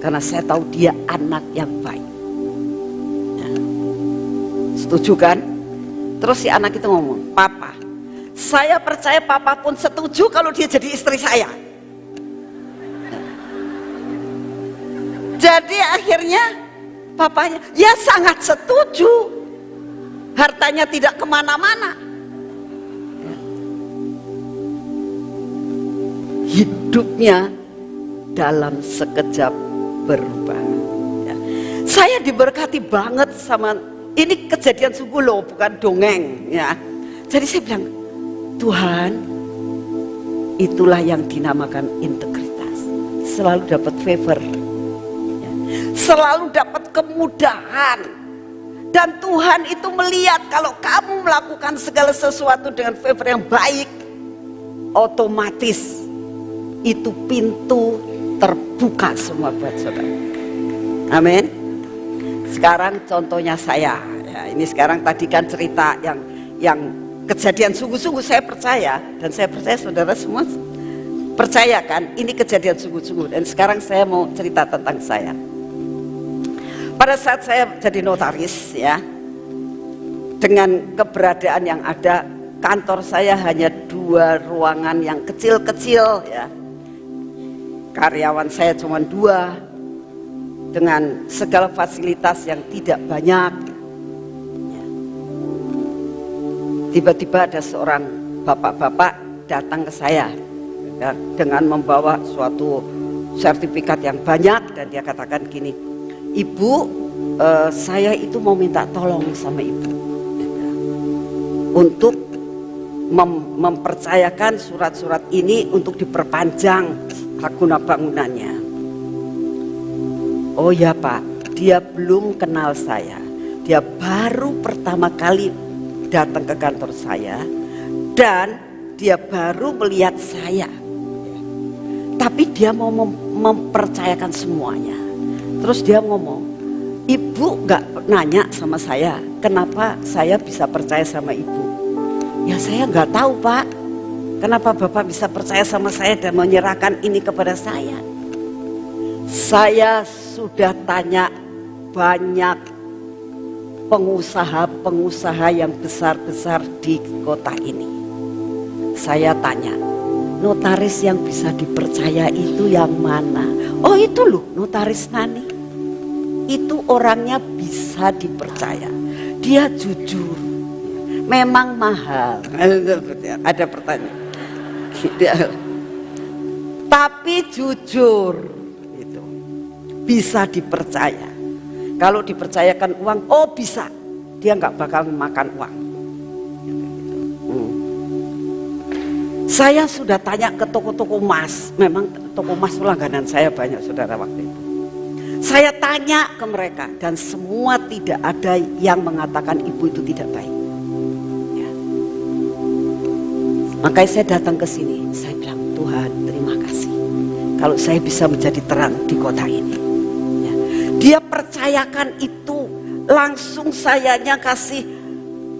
Karena saya tahu dia anak yang baik. Ya. Setuju kan? Terus si anak itu ngomong, papa, saya percaya papa pun setuju kalau dia jadi istri saya. Jadi akhirnya papanya, ya sangat setuju. Hartanya tidak kemana-mana. Hidupnya dalam sekejap berubah. Ya. Saya diberkati banget sama ini, kejadian sungguh loh, bukan dongeng. Ya. Jadi saya bilang, Tuhan, itulah yang dinamakan integritas. Selalu dapat favor, ya. Selalu dapat kemudahan. Dan Tuhan itu melihat kalau kamu melakukan segala sesuatu dengan favor yang baik, otomatis itu pintu terbuka semua buat saudara. Amin. Sekarang contohnya saya. Ya, ini sekarang tadi kan cerita yang kejadian sungguh-sungguh, saya percaya, dan saya percaya saudara semua percaya kan, ini kejadian sungguh-sungguh. Dan sekarang saya mau cerita tentang saya. Pada saat saya jadi notaris, ya, dengan keberadaan yang ada, kantor saya hanya 2 ruangan yang kecil-kecil, ya. Karyawan saya cuma 2, dengan segala fasilitas yang tidak banyak. Tiba-tiba ada seorang bapak-bapak datang ke saya, ya, dengan membawa suatu sertifikat yang banyak, dan dia katakan gini, Ibu, saya itu mau minta tolong sama Ibu, ya, untuk mempercayakan surat-surat ini untuk diperpanjang hak guna bangunannya. Oh ya Pak, dia belum kenal saya. Dia baru pertama kali datang ke kantor saya, dan dia baru melihat saya. Tapi dia mau mempercayakan semuanya. Terus dia ngomong, Ibu gak nanya sama saya, kenapa saya bisa percaya sama Ibu? Ya saya gak tahu Pak, kenapa Bapak bisa percaya sama saya dan menyerahkan ini kepada saya? Saya sudah tanya banyak pengusaha-pengusaha yang besar-besar di kota ini. Saya tanya, notaris yang bisa dipercaya itu yang mana? Oh itu loh, notaris Nani. Itu orangnya bisa dipercaya. Dia jujur. Memang mahal. Ada pertanyaan. Tapi jujur, itu bisa dipercaya. Kalau dipercayakan uang, oh bisa, dia nggak bakal makan uang. Saya sudah tanya ke toko-toko emas, memang toko emas langganan saya banyak saudara waktu itu. Saya tanya ke mereka dan semua tidak ada yang mengatakan ibu itu tidak baik. Ya. Makanya saya datang ke sini, saya bilang, Tuhan terima kasih kalau saya bisa menjadi terang di kota ini. Ya. Dia percayakan itu, langsung sayanya kasih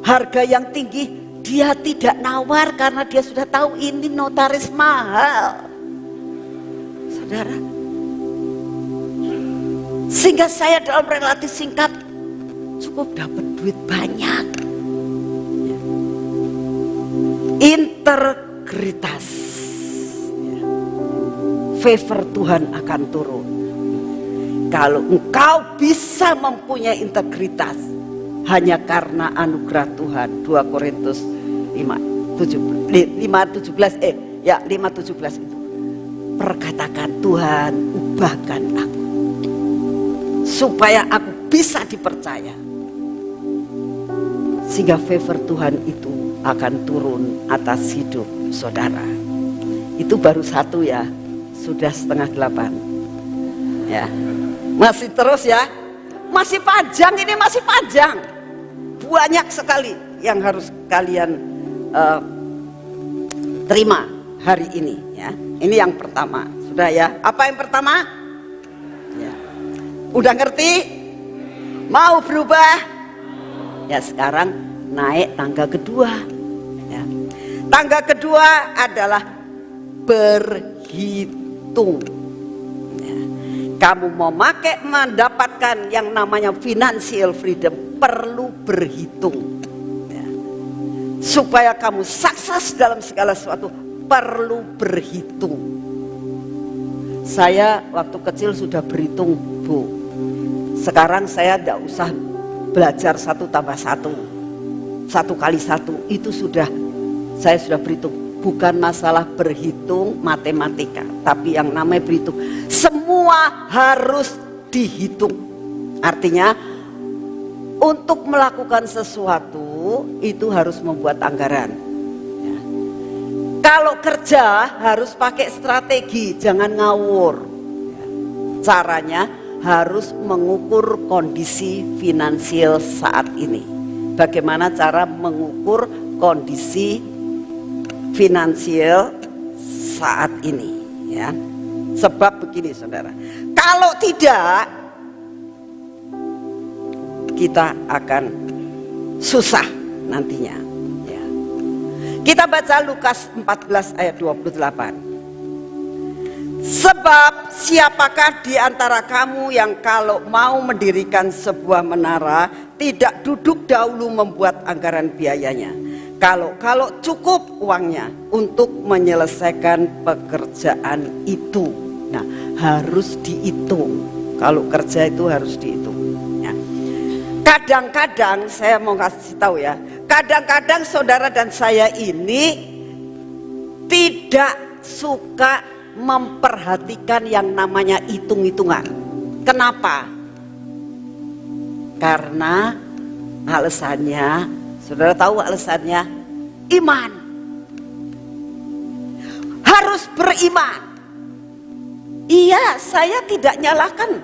harga yang tinggi. Dia tidak nawar karena dia sudah tahu ini notaris mahal. Saudara, sehingga saya dalam relatif singkat cukup dapat duit banyak. Ya. Integritas, ya. Favor Tuhan akan turun. Kalau engkau bisa mempunyai integritas hanya karena anugerah Tuhan. 2 Korintus 5:17 itu. Perkatakan, Tuhan ubahkan aku supaya aku bisa dipercaya, sehingga favor Tuhan itu akan turun atas hidup saudara. Itu baru satu ya, sudah 7:30 ya, masih terus ya, masih panjang, ini masih panjang, banyak sekali yang harus kalian terima hari ini ya. Ini yang pertama, sudah ya. Apa yang pertama? Ya. Udah ngerti? Mau berubah? Ya, sekarang naik tangga kedua. Ya. Tangga kedua adalah berhitung. Ya. Kamu mau mendapatkan yang namanya financial freedom, perlu berhitung. Ya. Supaya kamu sukses dalam segala sesuatu, perlu berhitung. Saya waktu kecil sudah berhitung, Bu. Sekarang saya tidak usah belajar 1 tambah 1, 1 kali 1, itu saya sudah berhitung. Bukan masalah berhitung matematika, tapi yang namanya berhitung, semua harus dihitung. Artinya untuk melakukan sesuatu itu harus membuat anggaran. Kalau kerja harus pakai strategi, jangan ngawur. Caranya harus mengukur kondisi finansial saat ini. Bagaimana cara mengukur kondisi finansial saat ini, ya? Sebab begini, saudara, kalau tidak kita akan susah nantinya. Kita baca Lukas 14 ayat 28. Sebab siapakah di antara kamu yang kalau mau mendirikan sebuah menara tidak duduk dahulu membuat anggaran biayanya. Kalau cukup uangnya untuk menyelesaikan pekerjaan itu. Nah, harus dihitung. Kalau kerja itu harus dihitung. Ya. Kadang-kadang saya mau kasih tahu ya. Kadang-kadang saudara dan saya ini tidak suka memperhatikan yang namanya hitung-hitungan. Kenapa? Karena alasannya, saudara tahu alasannya, iman. Harus beriman. Iya, saya tidak nyalakan,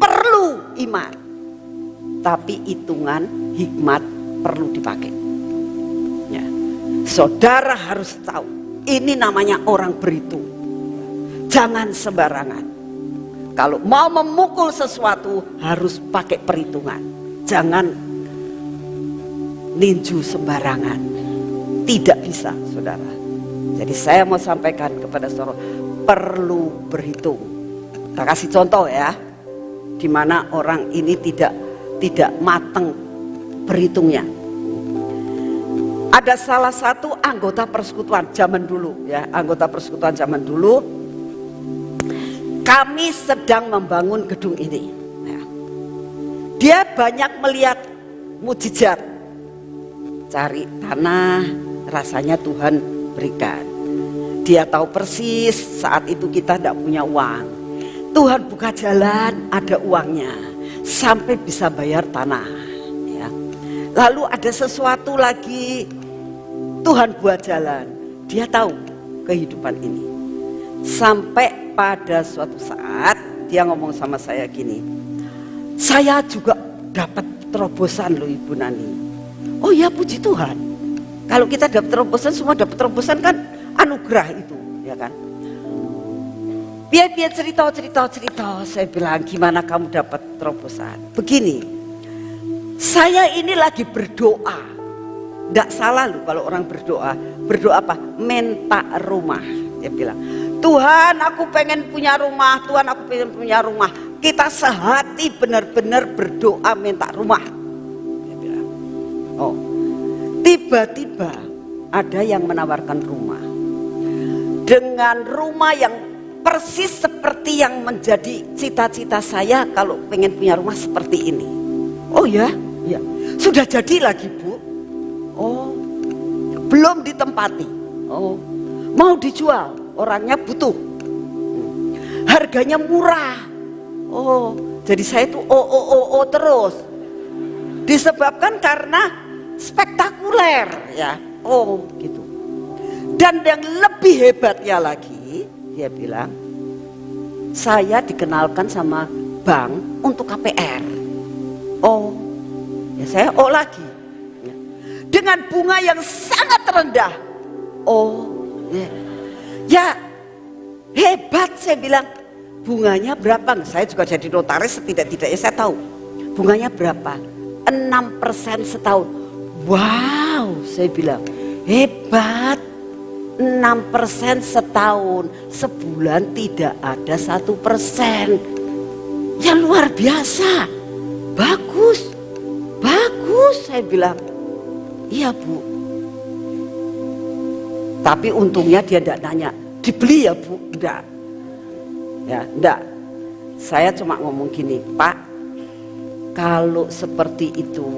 perlu iman. Tapi hitungan, hikmat perlu dipakai. Ya. Saudara harus tahu, ini namanya orang berhitung. Jangan sembarangan. Kalau mau memukul sesuatu harus pakai perhitungan. Jangan ninju sembarangan. Tidak bisa, saudara. Jadi saya mau sampaikan kepada saudara, perlu berhitung. Kita kasih contoh ya, di mana orang ini tidak matang berhitungnya. Ada salah satu anggota persekutuan zaman dulu ya, anggota persekutuan zaman dulu. Kami sedang membangun gedung ini. Ya. Dia banyak melihat mujizat. Cari tanah, rasanya Tuhan berikan. Dia tahu persis saat itu kita tidak punya uang. Tuhan buka jalan, ada uangnya, sampai bisa bayar tanah. Ya. Lalu ada sesuatu lagi, Tuhan buat jalan. Dia tahu kehidupan ini. Sampai pada suatu saat dia ngomong sama saya gini, saya juga dapat terobosan loh Ibu Nani. Oh ya, puji Tuhan. Kalau kita dapat terobosan, semua dapat terobosan kan anugerah itu, ya kan. Biar cerita. Saya bilang, gimana kamu dapat terobosan? Begini, saya ini lagi berdoa. Tidak salah loh kalau orang berdoa. Berdoa apa? Minta rumah. Dia bilang, Tuhan aku pengen punya rumah, Tuhan aku pengen punya rumah. Kita sehati benar-benar berdoa minta rumah. Dia bilang, oh, tiba-tiba ada yang menawarkan rumah. Dengan rumah yang persis seperti yang menjadi cita-cita saya kalau pengen punya rumah seperti ini. Oh ya, ya. Sudah jadi lagi Bu. Oh, belum ditempati. Oh, mau dijual, orangnya butuh. Harganya murah. Oh, jadi saya itu terus. Disebabkan karena spektakuler ya. Oh, gitu. Dan yang lebih hebatnya lagi, dia bilang, saya dikenalkan sama bank untuk KPR. Oh, ya saya lagi. Dengan bunga yang sangat rendah. Oh, ya hebat saya bilang. Bunganya berapa? Saya juga jadi notaris, setidak-tidaknya saya tahu. Bunganya berapa? 6% setahun. Wow, saya bilang hebat. 6% setahun, sebulan tidak ada 1%. Ya luar biasa, bagus, saya bilang. Iya Bu. Tapi untungnya dia tidak nanya, dibeli ya Bu? Enggak. Ya, enggak. Saya cuma ngomong gini, Pak, kalau seperti itu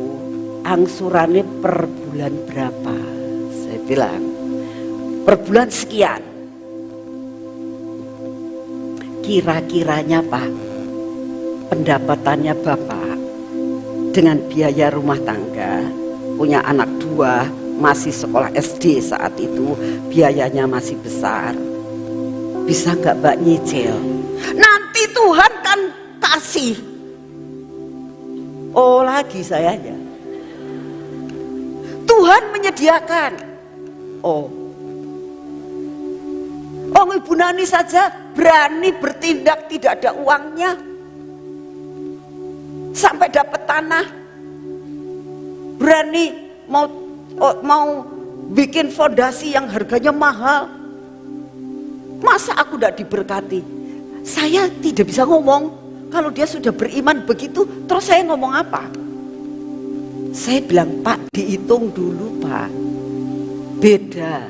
angsurannya per bulan berapa? Saya bilang, per bulan sekian. Kira-kiranya Pak, pendapatannya Bapak dengan biaya rumah tangga, punya anak 2, masih sekolah SD saat itu, biayanya masih besar. Bisa gak Mbak nyicil? Nanti Tuhan kan kasih. Oh lagi sayanya. Tuhan menyediakan. Oh Ibu Nani saja berani bertindak tidak ada uangnya. Sampai dapat tanah. Berani mau bikin fondasi yang harganya mahal. Masa aku tidak diberkati? Saya tidak bisa ngomong. Kalau dia sudah beriman begitu, terus saya ngomong apa? Saya bilang, Pak, dihitung dulu Pak. Beda.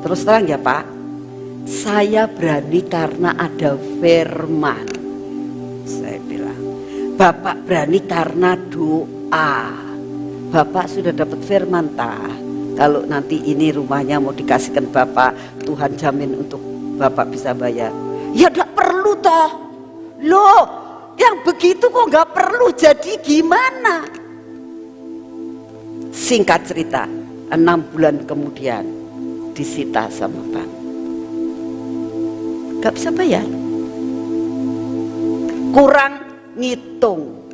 Terus terang ya Pak, saya berani karena ada firman. Saya bilang, Bapak berani karena doa. Bapak sudah dapat firman kalau nanti ini rumahnya mau dikasihkan Bapak, Tuhan jamin untuk Bapak bisa bayar. Ya gak perlu toh. Loh, yang begitu kok gak perlu, jadi gimana? Singkat cerita, 6 bulan kemudian disita sama bank. Gak bisa bayar. Kurang ngitung.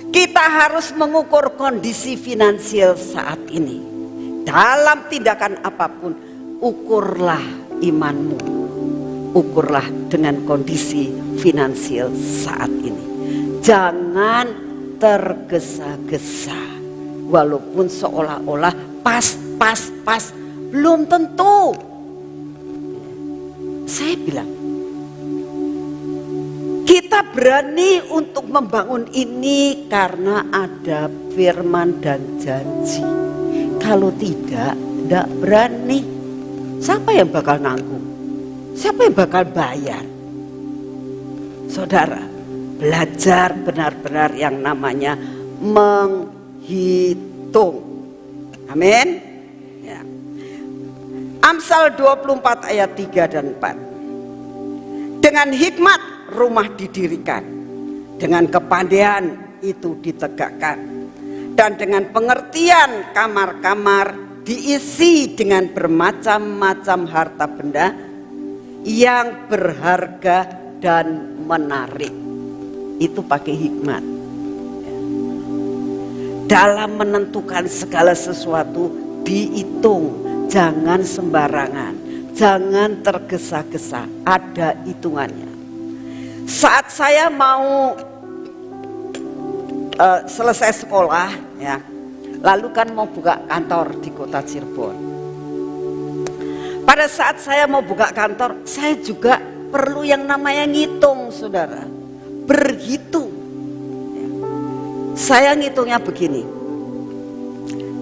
Kita harus mengukur kondisi finansial saat ini. Dalam tindakan apapun, ukurlah imanmu. Ukurlah dengan kondisi finansial saat ini. Jangan tergesa-gesa. Walaupun seolah-olah pas. Belum tentu. Saya bilang, kita berani untuk membangun ini karena ada firman dan janji. Kalau tidak berani. Siapa yang bakal nanggung? Siapa yang bakal bayar? Saudara, belajar benar-benar yang namanya menghitung. Amin. Ya. Amsal 24 ayat 3 dan 4. Dengan hikmat rumah didirikan, dengan kepandaian itu ditegakkan, dan dengan pengertian kamar-kamar diisi dengan bermacam-macam harta benda yang berharga dan menarik. Itu pakai hikmat. Dalam menentukan segala sesuatu dihitung, jangan sembarangan, jangan tergesa-gesa, ada hitungannya. Saat saya mau selesai sekolah, ya, lalu kan mau buka kantor di kota Cirebon. Pada saat saya mau buka kantor, saya juga perlu yang namanya ngitung, saudara, berhitung. Saya ngitungnya begini,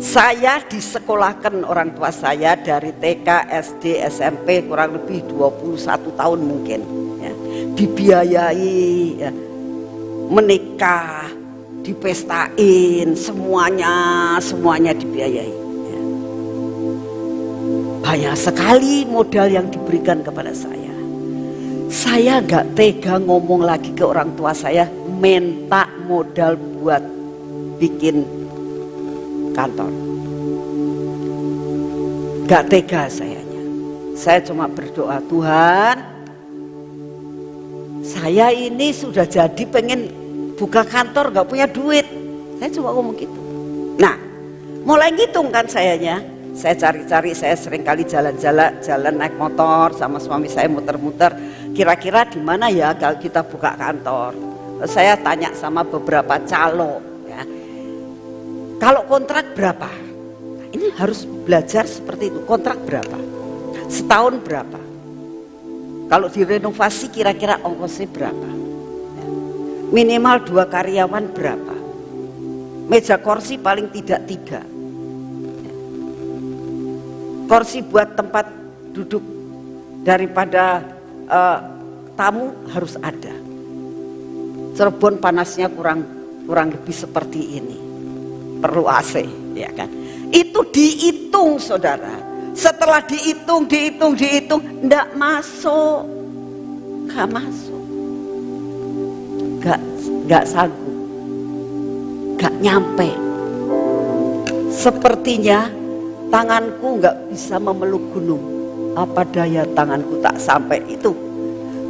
saya disekolahkan orang tua saya dari TK, SD, SMP kurang lebih 21 tahun mungkin, ya. Dibiayai, ya. Menikah, dipestain, semuanya dibiayai, ya. Banyak sekali modal yang diberikan kepada saya. Saya gak tega ngomong lagi ke orang tua saya minta modal buat bikin kantor. Gak tega sayanya. Saya cuma berdoa, Tuhan, saya ini sudah jadi pengen buka kantor gak punya duit. Saya cuma ngomong gitu. Nah, mulai ngitung kan sayanya. Saya cari-cari, saya sering kali jalan naik motor sama suami saya muter-muter. Kira-kira di mana ya kalau kita buka kantor? Saya tanya sama beberapa calo, ya. Kalau kontrak berapa? Nah, ini harus belajar seperti itu. Kontrak berapa? Setahun berapa? Kalau direnovasi kira-kira ongkosnya berapa? Ya. Minimal 2 karyawan berapa? Meja kursi paling tidak 3. Ya. Kursi buat tempat duduk daripada tamu harus ada. Cirebon panasnya kurang lebih seperti ini, perlu AC, ya kan? Itu dihitung, saudara. Setelah dihitung, nggak masuk, nggak sanggup, nggak nyampe. Sepertinya tanganku nggak bisa memeluk gunung. Apa daya tanganku tak sampai itu.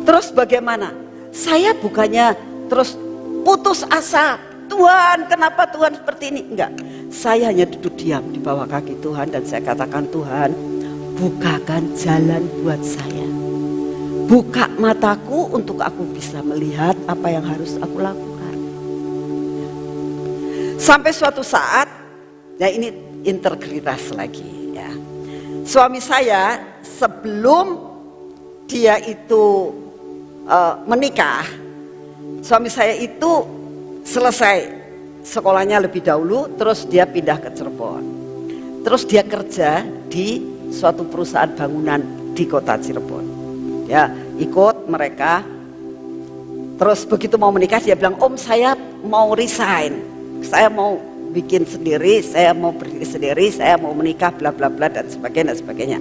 Terus bagaimana? Saya bukannya terus putus asa. Tuhan, kenapa Tuhan seperti ini? Enggak. Saya hanya duduk diam di bawah kaki Tuhan dan saya katakan, Tuhan, bukakan jalan buat saya. Buka mataku untuk aku bisa melihat apa yang harus aku lakukan. Sampai suatu saat, ya ini integritas lagi, ya. Suami saya sebelum dia itu menikah, suami saya itu selesai sekolahnya lebih dahulu, terus dia pindah ke Cirebon. Terus dia kerja di suatu perusahaan bangunan di kota Cirebon. Ya, ikut mereka. Terus begitu mau menikah dia bilang, Om saya mau resign, saya mau bikin sendiri, saya mau berdiri sendiri, saya mau menikah, bla bla bla dan sebagainya.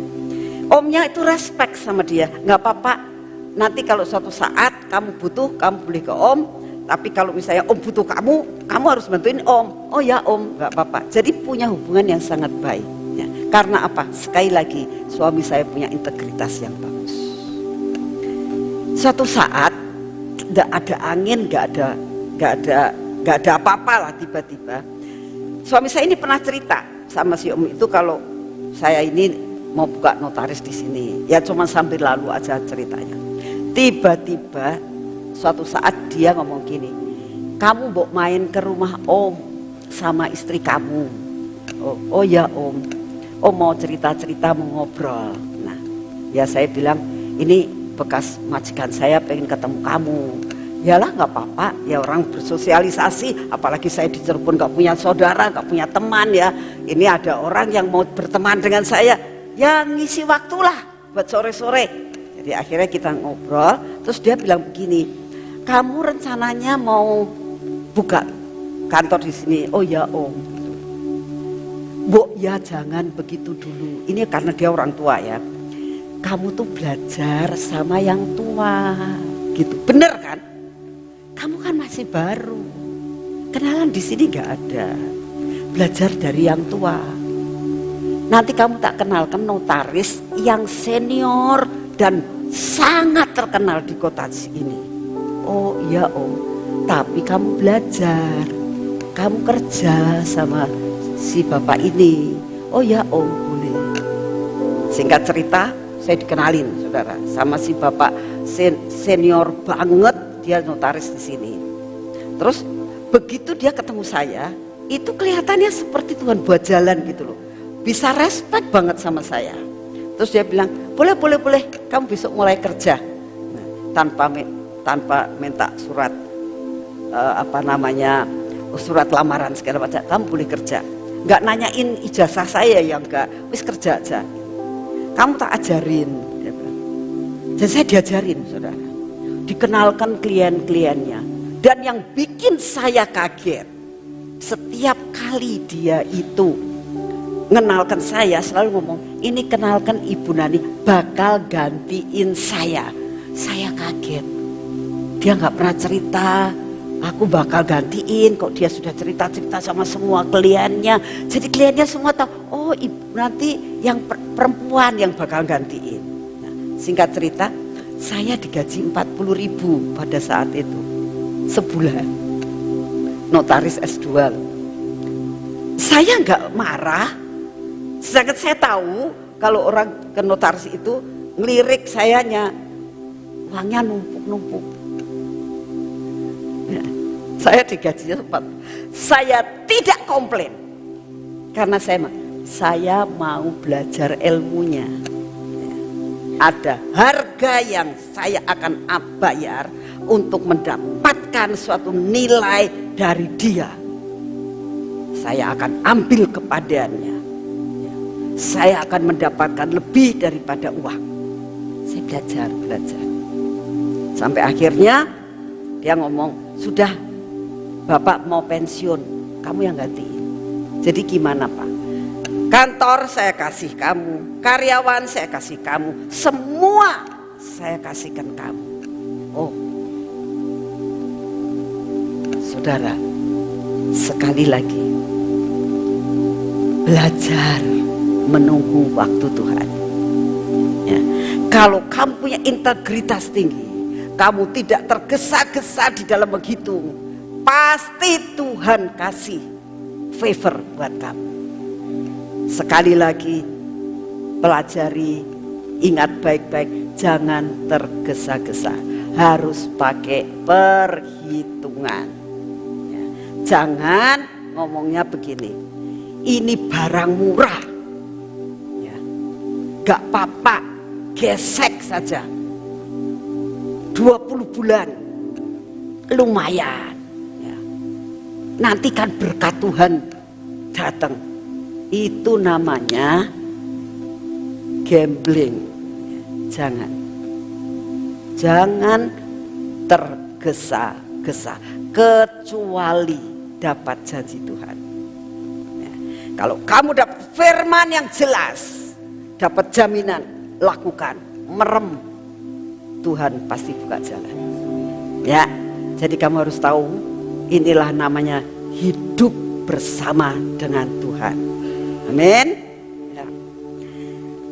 Omnya itu respect sama dia, nggak apa-apa. Nanti kalau suatu saat kamu butuh, kamu boleh ke Om. Tapi kalau misalnya Om butuh kamu harus bantuin Om. Oh ya Om, nggak apa-apa. Jadi punya hubungan yang sangat baik. Ya. Karena apa? Sekali lagi, suami saya punya integritas yang bagus. Suatu saat, nggak ada angin, nggak ada apa-apa lah tiba-tiba. Suami saya ini pernah cerita sama si Om itu kalau saya ini mau buka notaris di sini. Ya cuma sambil lalu aja ceritanya. Tiba-tiba suatu saat dia ngomong gini, kamu mau main ke rumah Om sama istri kamu. Oh ya Om mau cerita-cerita, mau ngobrol. Nah ya saya bilang, ini bekas majikan saya pengen ketemu kamu. Yalah nggak apa-apa, ya orang bersosialisasi, apalagi saya di Cirebon nggak punya saudara, nggak punya teman ya. Ini ada orang yang mau berteman dengan saya, ya ngisi waktulah buat sore-sore. Jadi akhirnya kita ngobrol, terus dia bilang begini, kamu rencananya mau buka kantor di sini? Oh ya Om. Bu ya jangan begitu dulu. Ini karena dia orang tua ya. Kamu tuh belajar sama yang tua, gitu. Bener kan? Kamu kan masih baru, kenalan di sini nggak ada. Belajar dari yang tua. Nanti kamu tak kenalkan notaris yang senior dan sangat terkenal di kota ini. Oh iya Om, tapi kamu belajar, kamu kerja sama si bapak ini. Oh ya Om, boleh. Singkat cerita, saya dikenalin saudara sama si bapak senior banget, dia notaris di sini. Terus begitu dia ketemu saya, itu kelihatannya seperti Tuhan buat jalan gitu loh. Bisa respect banget sama saya. Terus dia bilang, boleh, kamu besok mulai kerja. Nah, tanpa minta surat surat lamaran segala macam, kamu boleh kerja. Nggak nanyain ijazah saya, yang enggak, wis kerja aja. Kamu tak ajarin, dia bilang. Dan saya diajarin, saudara. Dikenalkan klien-kliennya. Dan yang bikin saya kaget, setiap kali dia itu mengenalkan saya selalu ngomong, ini kenalkan Ibu Nani bakal gantiin saya. Saya kaget. Dia nggak pernah cerita, aku bakal gantiin, kok dia sudah cerita-cerita sama semua kliennya. Jadi kliennya semua tahu, oh Ibu nanti yang perempuan yang bakal gantiin. Nah, singkat cerita, saya digaji 40.000 pada saat itu, sebulan. Notaris S2. Saya nggak marah, sedangkan saya tahu kalau orang ke notaris itu ngelirik sayanya, uangnya numpuk-numpuk. Ya, saya digajinya 4. Saya tidak komplain karena saya mau belajar ilmunya. Ya, ada harga yang saya akan bayar untuk mendapatkan suatu nilai dari dia. Saya akan ambil kepadanya. Ya, saya akan mendapatkan lebih daripada uang. Saya belajar. Sampai akhirnya dia ngomong, sudah Bapak mau pensiun, kamu yang gantiin. Jadi gimana Pak? Kantor saya kasih kamu, karyawan saya kasih kamu, semua saya kasihkan kamu. Oh, saudara, sekali lagi belajar menunggu waktu Tuhan. Ya, kalau kamu punya integritas tinggi, kamu tidak tergesa-gesa di dalam menghitung, pasti Tuhan kasih favor buat kamu. Sekali lagi, pelajari, ingat baik-baik, jangan tergesa-gesa, harus pakai perhitungan. Ya, jangan ngomongnya begini, ini barang murah, ya, gak apa-apa, gesek saja. 20 bulan lumayan, ya. Nanti kan berkat Tuhan datang. Itu namanya gambling. Jangan tergesa-gesa kecuali dapat janji Tuhan. Ya, kalau kamu dapat firman yang jelas, dapat jaminan, lakukan, merem, Tuhan pasti buka jalan. Ya, jadi kamu harus tahu, inilah namanya hidup bersama dengan Tuhan. Amin. Ya.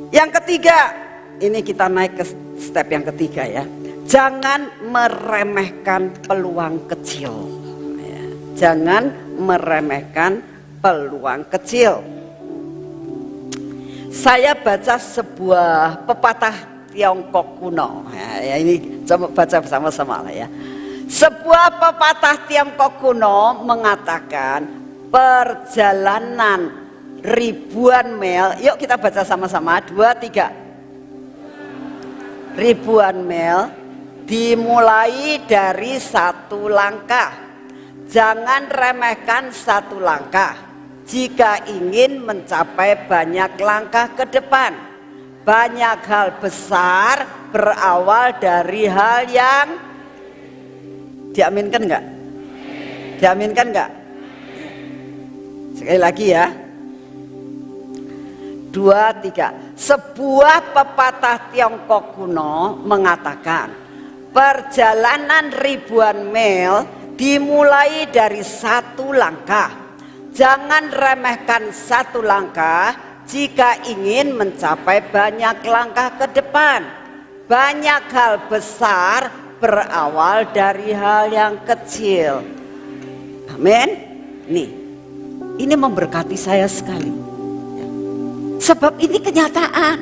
Yang ketiga, ini kita naik ke step yang ketiga ya. Jangan meremehkan peluang kecil. Ya. Jangan meremehkan peluang kecil. Saya baca sebuah pepatah Tiongkok kuno. Ya, ini coba baca bersama-sama lah ya. Sebuah pepatah Tiongkok kuno mengatakan perjalanan ribuan mil. Yuk kita baca sama-sama. 2, 3. Ribuan mil dimulai dari 1 langkah. Jangan remehkan 1 langkah jika ingin mencapai banyak langkah ke depan. Banyak hal besar berawal dari hal yang diaminkan enggak? Diaminkan enggak? Sekali lagi ya. 2, 3. Sebuah pepatah Tiongkok kuno mengatakan perjalanan ribuan mil dimulai dari 1 langkah. Jangan remehkan 1 langkah jika ingin mencapai banyak langkah ke depan. banyak hal besar berawal dari hal yang kecil. Amin. Nih, ini memberkati saya sekali. Sebab ini kenyataan.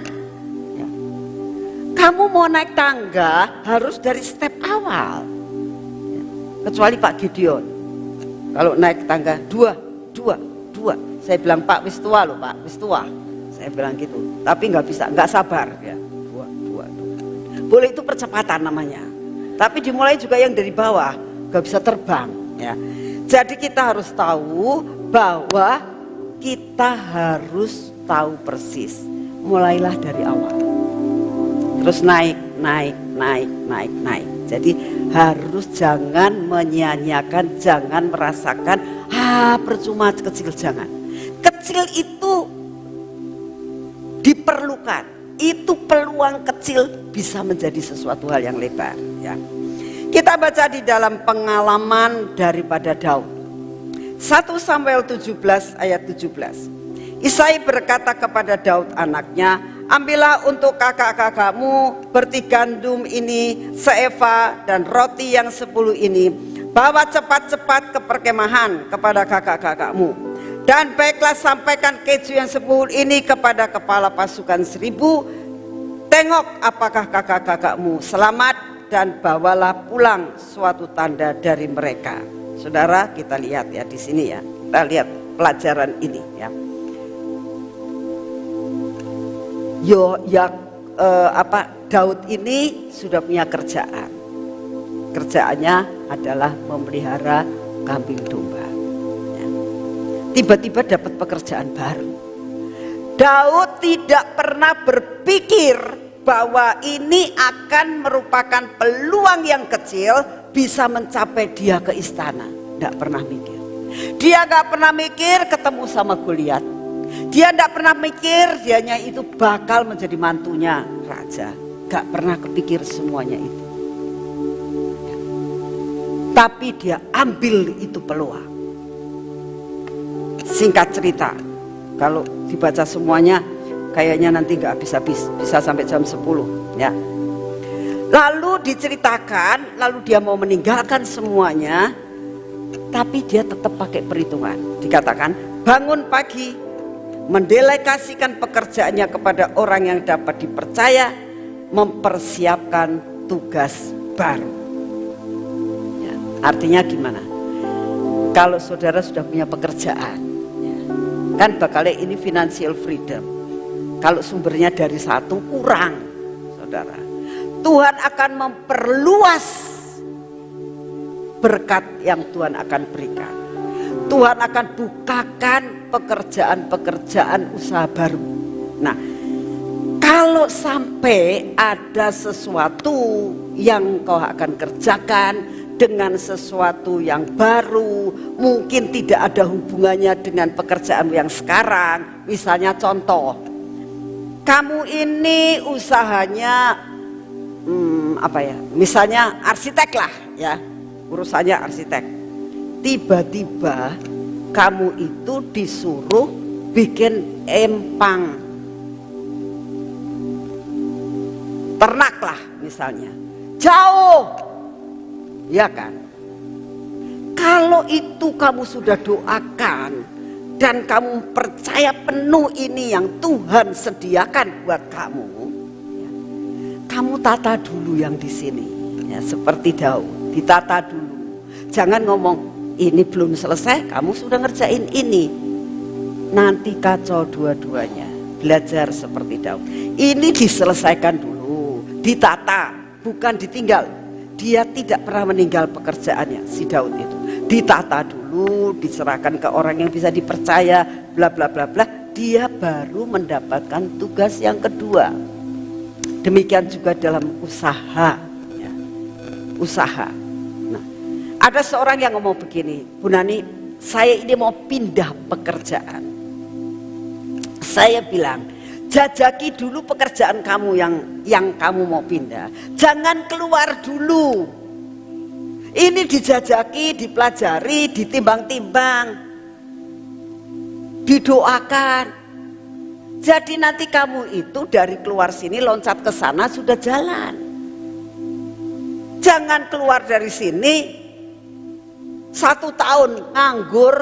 Kamu mau naik tangga harus dari step awal. Kecuali Pak Gideon. Kalau naik tangga dua. Saya bilang, Pak wis tua loh Pak, wis tua. Saya bilang gitu. Tapi nggak bisa, nggak sabar ya. Dua. Boleh itu percepatan namanya. Tapi dimulai juga yang dari bawah, nggak bisa terbang ya. Jadi kita harus tahu bahwa kita harus tahu persis. Mulailah dari awal. Terus naik. Jadi harus jangan menyia-nyiakan, jangan merasakan percuma kecil, jangan. Kecil itu diperlukan. Itu peluang kecil bisa menjadi sesuatu hal yang lebar ya. Kita baca di dalam pengalaman daripada Daud. 1 Samuel 17 ayat 17. Isai berkata kepada Daud anaknya, ambillah untuk kakak-kakakmu berti gandum ini seeva dan roti yang 10 ini. Bawa cepat-cepat ke perkemahan kepada kakak-kakakmu. Dan baiklah sampaikan keju yang 10 ini kepada kepala pasukan 1000. Tengok apakah kakak-kakakmu selamat dan bawalah pulang suatu tanda dari mereka. Saudara, kita lihat ya di sini ya. Kita lihat pelajaran ini ya. Daud ini sudah punya kerjaan. Kerjaannya adalah memelihara kambing domba. Ya. Tiba-tiba dapat pekerjaan baru. Daud tidak pernah berpikir bahwa ini akan merupakan peluang yang kecil bisa mencapai dia ke istana. Tidak pernah mikir. Dia gak pernah mikir ketemu sama Goliat. Dia tidak pernah mikir dianya itu bakal menjadi mantunya raja. Gak pernah kepikir semuanya itu. Tapi dia ambil itu peluang. Singkat cerita, kalau dibaca semuanya kayaknya nanti gak habis-habis, bisa sampai jam 10 ya. Lalu diceritakan, lalu dia mau meninggalkan semuanya, tapi dia tetap pakai perhitungan. Dikatakan bangun pagi, mendelegasikan pekerjaannya kepada orang yang dapat dipercaya, mempersiapkan tugas baru. Ya, artinya gimana? Kalau saudara sudah punya pekerjaan, ya, kan bakalnya ini financial freedom. Kalau sumbernya dari satu kurang, saudara, Tuhan akan memperluas berkat yang Tuhan akan berikan. Tuhan akan bukakan pekerjaan-pekerjaan usaha baru. Nah, kalau sampai ada sesuatu yang kau akan kerjakan dengan sesuatu yang baru, mungkin tidak ada hubungannya dengan pekerjaan yang sekarang. Misalnya contoh, kamu ini usahanya misalnya arsitek lah ya, urusannya arsitek. Tiba-tiba kamu itu disuruh bikin empang ternak lah misalnya, jauh ya kan. Kalau itu kamu sudah doakan dan kamu percaya penuh ini yang Tuhan sediakan buat kamu, ya, kamu tata dulu yang di sini ya, seperti Daud ditata dulu. Jangan ngomong ini belum selesai, kamu sudah ngerjain ini. Nanti kacau dua-duanya. Belajar seperti Daud. Ini diselesaikan dulu, ditata, bukan ditinggal. Dia tidak pernah meninggal pekerjaannya, si Daud itu. Ditata dulu, diserahkan ke orang yang bisa dipercaya, bla bla bla bla. Dia baru mendapatkan tugas yang kedua. Demikian juga dalam usaha. Ya. Usaha. Ada seorang yang ngomong begini, Bu Nani, saya ini mau pindah pekerjaan. Saya bilang, jajaki dulu pekerjaan kamu yang kamu mau pindah. Jangan keluar dulu. Ini dijajaki, dipelajari, ditimbang-timbang, didoakan. Jadi nanti kamu itu dari keluar sini loncat ke sana sudah jalan. Jangan keluar dari sini 1 tahun nganggur,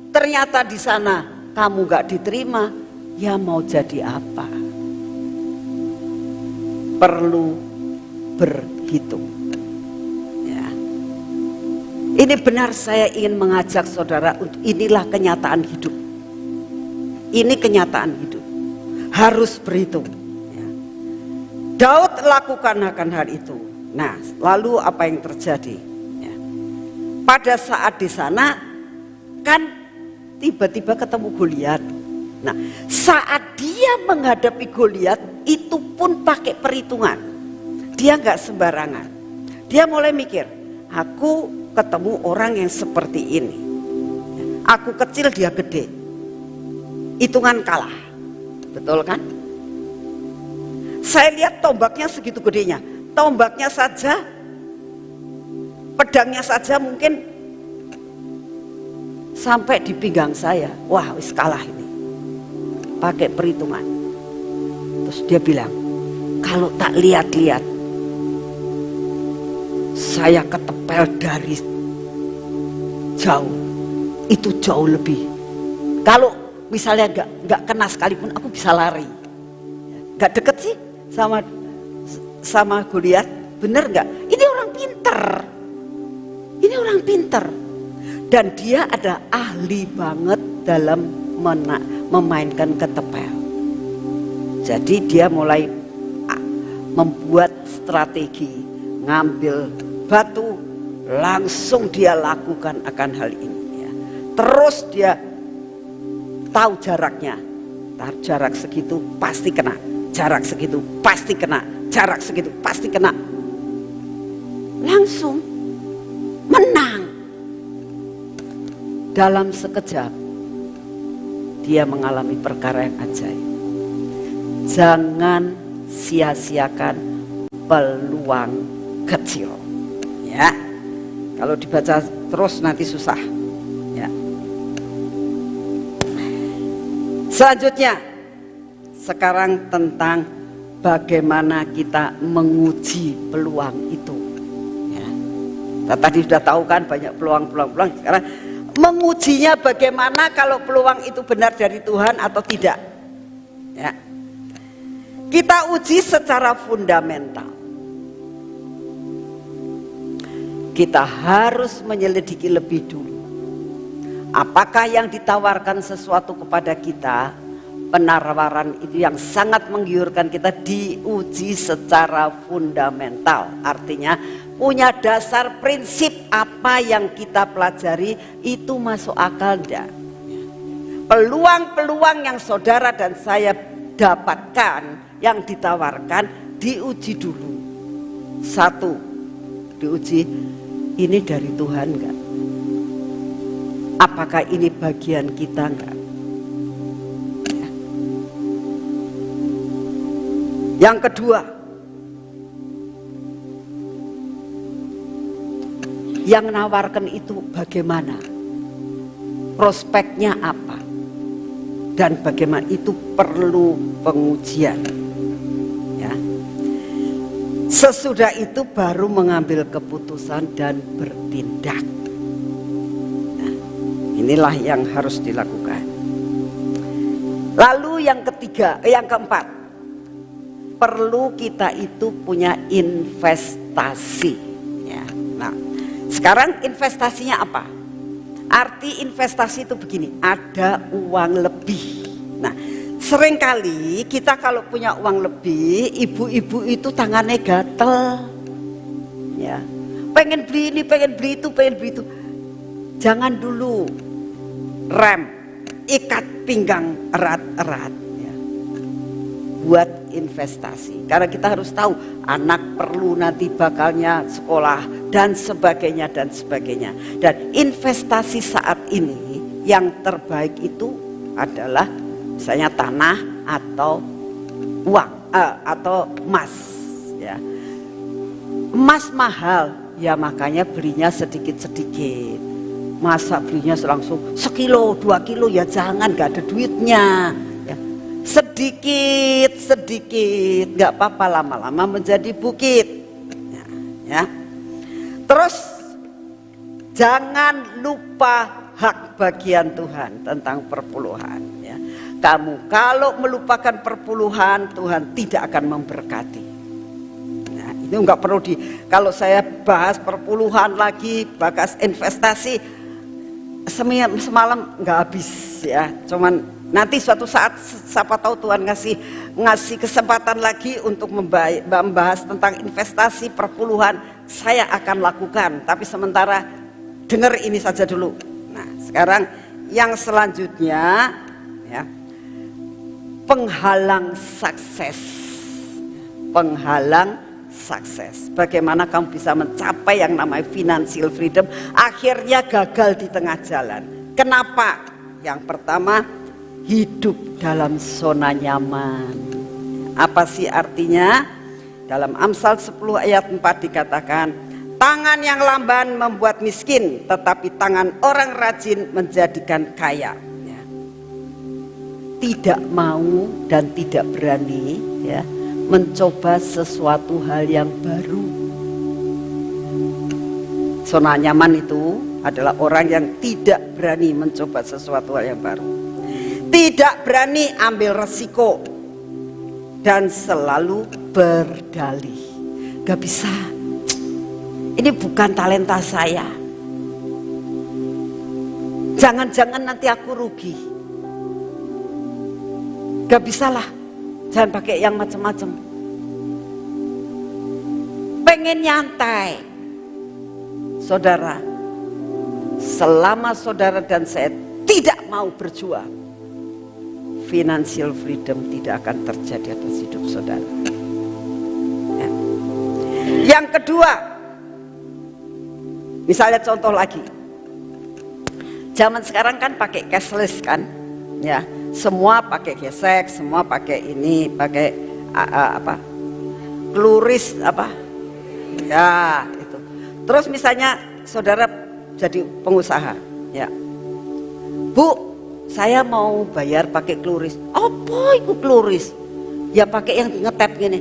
ternyata di sana kamu gak diterima, ya mau jadi apa? Perlu berhitung. Ya. Ini benar saya ingin mengajak saudara untuk inilah kenyataan hidup. Ini kenyataan hidup. Harus berhitung. Ya. Daud lakukan akan hal itu. Nah, lalu apa yang terjadi? Ya. Pada saat di sana kan tiba-tiba ketemu Goliat. Nah, saat dia menghadapi Goliat itu pun pakai perhitungan. Dia nggak sembarangan. Dia mulai mikir, aku ketemu orang yang seperti ini. Aku kecil, dia gede. Hitungan kalah. Betul kan? Saya lihat tombaknya segitu gedenya. Tombaknya saja, pedangnya saja mungkin sampai di pinggang saya. Wah, wis kalah ini. Pakai perhitungan. Terus dia bilang, kalau tak lihat-lihat, saya ketepel dari jauh. Itu jauh lebih. Kalau misalnya nggak kena sekalipun, aku bisa lari. Nggak deket sih sama Goliat, bener nggak? Ini orang pinter. Ini orang pinter. Dan dia ada ahli banget dalam memainkan ketepel. Jadi dia mulai membuat strategi, ngambil batu, langsung dia lakukan akan hal ini. Ya. Terus dia tahu jaraknya. Jarak segitu pasti kena. Jarak segitu pasti kena. Jarak segitu pasti kena. Langsung menang. Dalam sekejap dia mengalami perkara yang ajaib. Jangan sia-siakan peluang kecil. Ya. Kalau dibaca terus nanti susah. Ya. Selanjutnya, sekarang tentang bagaimana kita menguji peluang itu. Ya. Kita tadi sudah tahu kan banyak peluang. Sekarang mengujinya bagaimana kalau peluang itu benar dari Tuhan atau tidak. Ya. Kita uji secara fundamental. Kita harus menyelidiki lebih dulu. Apakah yang ditawarkan sesuatu kepada kita, penawaran itu yang sangat menggiurkan kita, diuji secara fundamental. Artinya punya dasar prinsip apa yang kita pelajari itu masuk akal enggak. Peluang-peluang yang saudara dan saya dapatkan, yang ditawarkan, diuji dulu. Satu, diuji ini dari Tuhan enggak? Apakah ini bagian kita enggak? Ya. Yang kedua, yang menawarkan itu bagaimana? Prospeknya apa? Dan bagaimana itu perlu pengujian. Ya. Sesudah itu baru mengambil keputusan dan bertindak. Nah, inilah yang harus dilakukan. Lalu yang keempat, perlu kita itu punya investasi. Ya. Nah, sekarang investasinya apa? Arti investasi itu begini, ada uang lebih. Nah, seringkali kita kalau punya uang lebih, ibu-ibu itu tangannya gatel. Ya, pengen beli ini, pengen beli itu, pengen beli itu. Jangan dulu rem, ikat pinggang erat-erat. Ya. Buat investasi, karena kita harus tahu anak perlu nanti bakalnya sekolah dan sebagainya. Dan investasi saat ini yang terbaik itu adalah misalnya tanah atau uang atau emas. Ya. Emas mahal, ya makanya belinya sedikit-sedikit. Masa belinya langsung 1 kilo, 2 kilo, ya jangan, gak ada duitnya. Ya. sedikit, nggak apa-apa, lama-lama menjadi bukit. Ya. Terus jangan lupa hak bagian Tuhan tentang perpuluhan. Ya. Kamu kalau melupakan perpuluhan, Tuhan tidak akan memberkati. Nah, itu nggak perlu kalau saya bahas perpuluhan lagi, bahas investasi, semalam nggak habis ya. Cuman nanti suatu saat siapa tahu Tuhan ngasih kesempatan lagi untuk membahas tentang investasi perpuluhan, saya akan lakukan. Tapi sementara dengar ini saja dulu. Nah, sekarang yang selanjutnya ya, penghalang sukses. Penghalang sukses. Bagaimana kamu bisa mencapai yang namanya financial freedom, akhirnya gagal di tengah jalan. Kenapa? Yang pertama, hidup dalam zona nyaman. Apa sih artinya? Dalam Amsal 10 ayat 4 dikatakan, tangan yang lamban membuat miskin, tetapi tangan orang rajin menjadikan kaya. Ya. Tidak mau dan tidak berani ya, mencoba sesuatu hal yang baru. Zona nyaman itu adalah orang yang tidak berani mencoba sesuatu hal yang baru. Tidak berani ambil resiko dan selalu berdalih. Gak bisa, ini bukan talenta saya, jangan-jangan nanti aku rugi. Gak bisalah, jangan pakai yang macam-macam. Pengen nyantai. Saudara, selama saudara dan saya tidak mau berjuang, financial freedom tidak akan terjadi atas hidup saudara. Ya. Yang kedua, misalnya contoh lagi, zaman sekarang kan pakai cashless kan, ya, semua pakai gesek, semua pakai ini, pakai kluris apa, ya itu. Terus misalnya saudara jadi pengusaha, ya, Bu, saya mau bayar pakai kluris. Apa itu kluris? Ya pakai yang ngetap gini.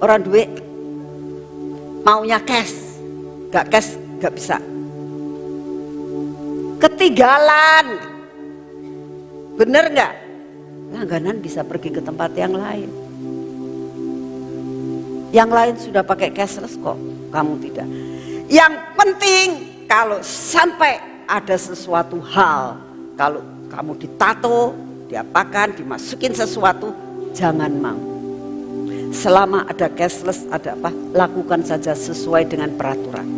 Orang duit maunya cash, gak cash gak bisa. Ketinggalan, bener gak? Langganan bisa pergi ke tempat yang lain. Yang lain sudah pakai cashless kok, kamu tidak. Yang penting kalau sampai ada sesuatu hal, kalau kamu ditato, diapakan, dimasukin sesuatu, jangan mau. Selama ada cashless, ada apa, lakukan saja sesuai dengan peraturan.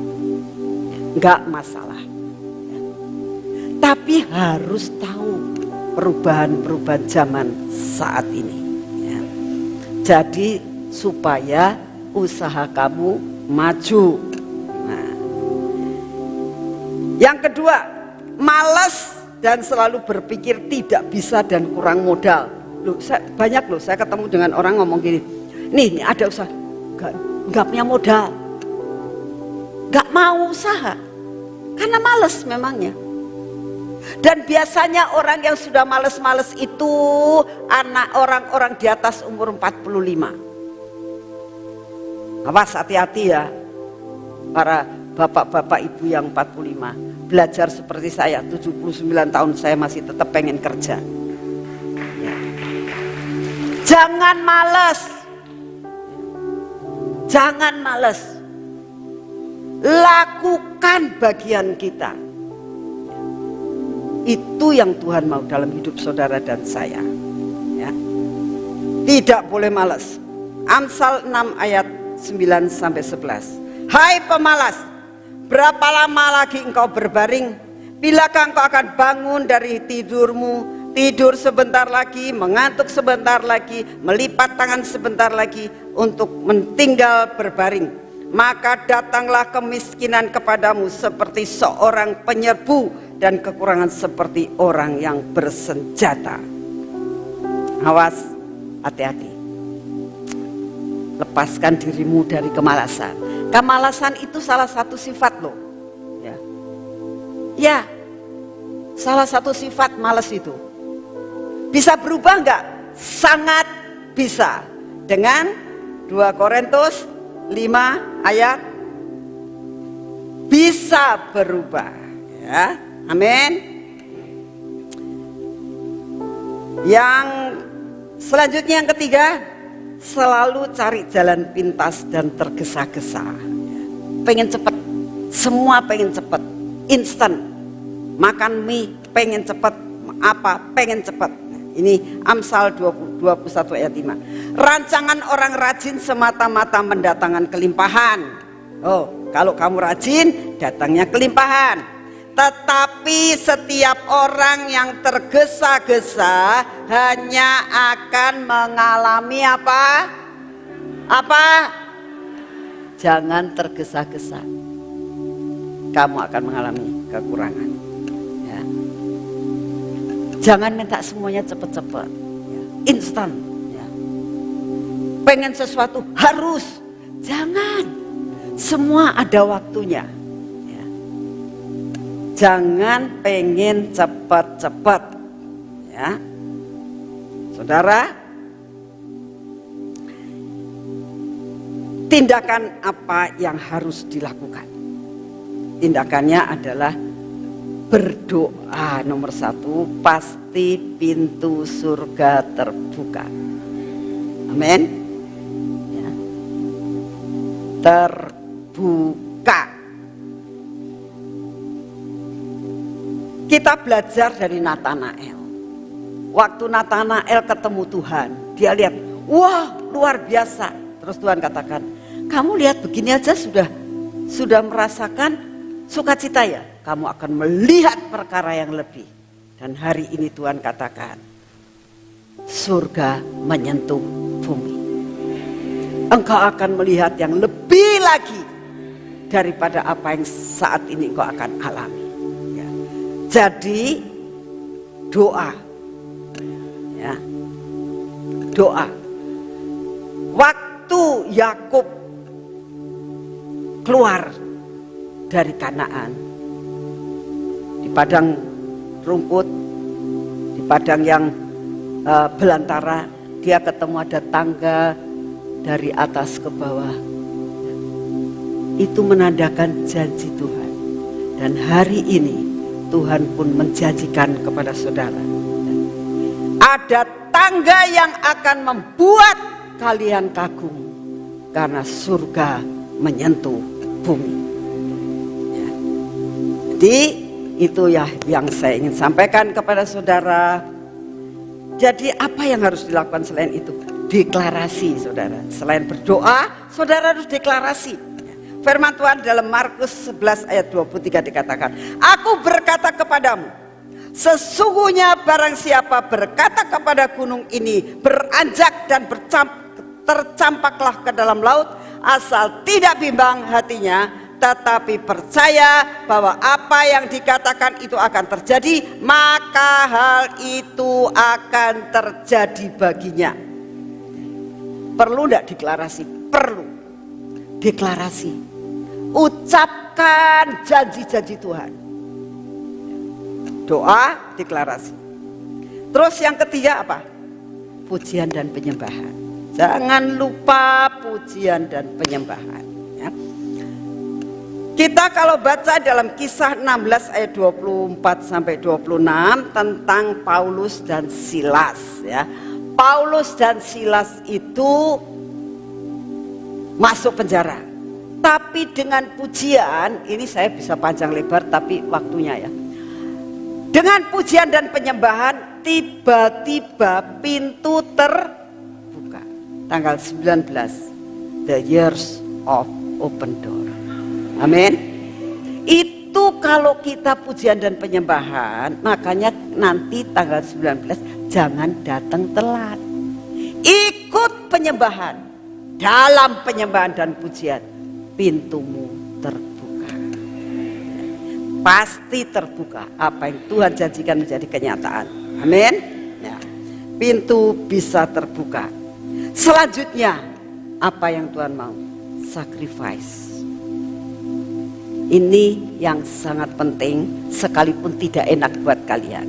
Enggak masalah. Tapi harus tahu perubahan-perubahan zaman saat ini. Ya. Jadi supaya usaha kamu maju. Nah. Yang kedua, malas dan selalu berpikir tidak bisa dan kurang modal. Banyak saya ketemu dengan orang ngomong gini, nih ada usaha, nggak punya modal, nggak mau usaha, karena males memangnya. Dan biasanya orang yang sudah males-males itu anak orang-orang di atas umur 45. Awas, hati-hati ya para bapak-bapak ibu yang 45. Belajar seperti saya, 79 tahun saya masih tetap pengen kerja. Ya. Jangan malas. Jangan malas. Lakukan bagian kita. Itu yang Tuhan mau dalam hidup saudara dan saya. Ya. Tidak boleh malas. Amsal 6 ayat 9 sampai 11. Hai pemalas, berapa lama lagi engkau berbaring? Bilakah engkau akan bangun dari tidurmu? Tidur sebentar lagi, mengantuk sebentar lagi, melipat tangan sebentar lagi untuk mentinggal berbaring. Maka datanglah kemiskinan kepadamu seperti seorang penyerbu dan kekurangan seperti orang yang bersenjata. Awas, hati-hati. Lepaskan dirimu dari kemalasan. Kemalasan itu salah satu sifat loh. Ya, salah satu sifat malas itu. Bisa berubah enggak? sangat bisa. Dengan 2 Korintus 5 ayat bisa berubah, ya. Amin. Yang selanjutnya, yang ketiga, selalu cari jalan pintas dan tergesa-gesa. Pengen cepet, semua pengen cepet, instan. Makan mie pengen cepet, apa pengen cepet. Ini Amsal 21 ayat 5. Rancangan orang rajin semata-mata mendatangkan kelimpahan. Oh, kalau kamu rajin, datangnya kelimpahan. Tetapi setiap orang yang tergesa-gesa hanya akan mengalami apa? Apa? Jangan tergesa-gesa. Kamu akan mengalami kekurangan. Ya. Jangan minta semuanya cepat-cepat, ya. Instan. Ya. Pengen sesuatu harus. Jangan. Semua ada waktunya. Jangan pengen cepat-cepat, ya, saudara. Tindakan apa yang harus dilakukan? Tindakannya adalah berdoa. Nomor 1, pasti pintu surga terbuka. Amin. Ya. Terbuka. Kita belajar dari Natanael. Waktu Natanael ketemu Tuhan, dia lihat, wah, luar biasa. Terus Tuhan katakan, kamu lihat begini aja sudah merasakan sukacita ya? Kamu akan melihat perkara yang lebih. Dan hari ini Tuhan katakan, surga menyentuh bumi. Engkau akan melihat yang lebih lagi daripada apa yang saat ini engkau akan alami. Jadi doa, ya, doa. Waktu Yakub keluar dari Kanaan, di padang rumput, di padang yang belantara, dia ketemu ada tangga dari atas ke bawah. Itu menandakan janji Tuhan. Dan hari ini Tuhan pun menjanjikan kepada saudara, ada tangga yang akan membuat kalian kagum karena surga menyentuh bumi. Ya. Jadi itu ya yang saya ingin sampaikan kepada saudara. Jadi apa yang harus dilakukan selain itu? Deklarasi, saudara. Selain berdoa, saudara harus deklarasi. Firman Tuhan dalam Markus 11 ayat 23 dikatakan, aku berkata kepadamu, sesungguhnya barang siapa berkata kepada gunung ini, beranjak dan tercampaklah ke dalam laut, asal tidak bimbang hatinya, tetapi percaya bahwa apa yang dikatakan itu akan terjadi, maka hal itu akan terjadi baginya. Perlu enggak deklarasi? Perlu. Deklarasi. Ucapkan janji-janji Tuhan. Doa, deklarasi. Terus yang ketiga apa? Pujian dan penyembahan. Jangan lupa pujian dan penyembahan, ya. Kita kalau baca dalam Kisah 16 ayat 24 sampai 26 tentang Paulus dan Silas, ya. Paulus dan Silas itu masuk penjara. Tapi dengan pujian, ini saya bisa panjang lebar tapi waktunya ya. Dengan pujian dan penyembahan, tiba-tiba pintu terbuka. Tanggal 19, the years of open door. Amin. Itu kalau kita pujian dan penyembahan, makanya nanti tanggal 19 jangan datang telat. Ikut penyembahan. Dalam penyembahan dan pujian, pintumu terbuka. Pasti terbuka. Apa yang Tuhan janjikan menjadi kenyataan. Amin. Ya. Pintu bisa terbuka. Selanjutnya, apa yang Tuhan mau? Sacrifice. Ini yang sangat penting, sekalipun tidak enak buat kalian.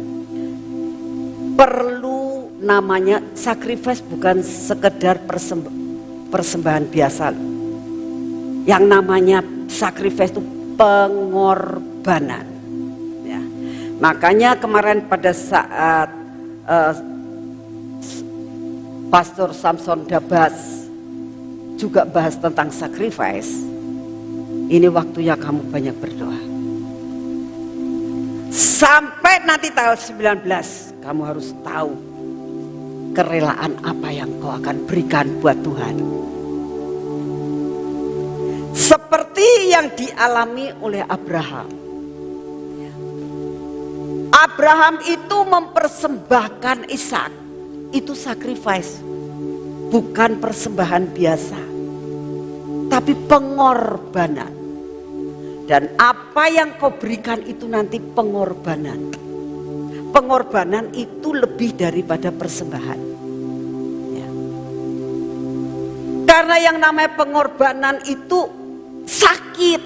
Perlu namanya sacrifice bukan sekedar persembahan biasa. Yang namanya sacrifice itu pengorbanan. Ya. Makanya kemarin pada saat Pastor Samson Dabas juga bahas tentang sacrifice, ini waktunya kamu banyak berdoa. Sampai nanti tanggal 19 kamu harus tahu kerelaan apa yang kau akan berikan buat Tuhan. Seperti yang dialami oleh Abraham. Abraham itu mempersembahkan Ishak. Itu sacrifice. Bukan persembahan biasa. Tapi pengorbanan. Dan apa yang kau berikan itu nanti pengorbanan. Pengorbanan itu lebih daripada persembahan. Ya. Karena yang namanya pengorbanan itu sakit.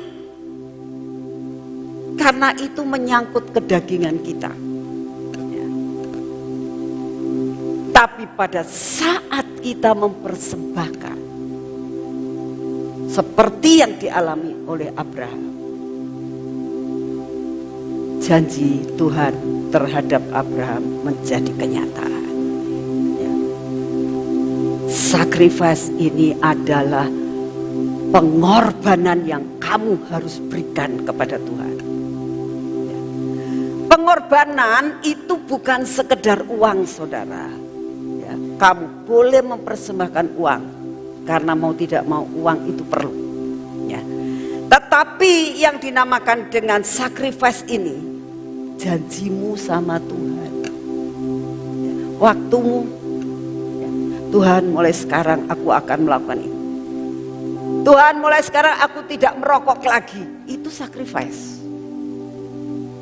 Karena itu menyangkut kedagingan kita. Ya. Tapi pada saat kita mempersembahkan, seperti yang dialami oleh Abraham, janji Tuhan terhadap Abraham menjadi kenyataan. Ya. Sacrifice ini adalah pengorbanan yang kamu harus berikan kepada Tuhan. Ya. Pengorbanan itu bukan sekedar uang, saudara. Ya. Kamu boleh mempersembahkan uang karena mau tidak mau uang itu perlu. Ya. Tetapi yang dinamakan dengan sacrifice ini, janjimu sama Tuhan, ya, waktumu, ya, Tuhan mulai sekarang aku akan melakukan ini. Tuhan mulai sekarang aku tidak merokok lagi. Itu sacrifice.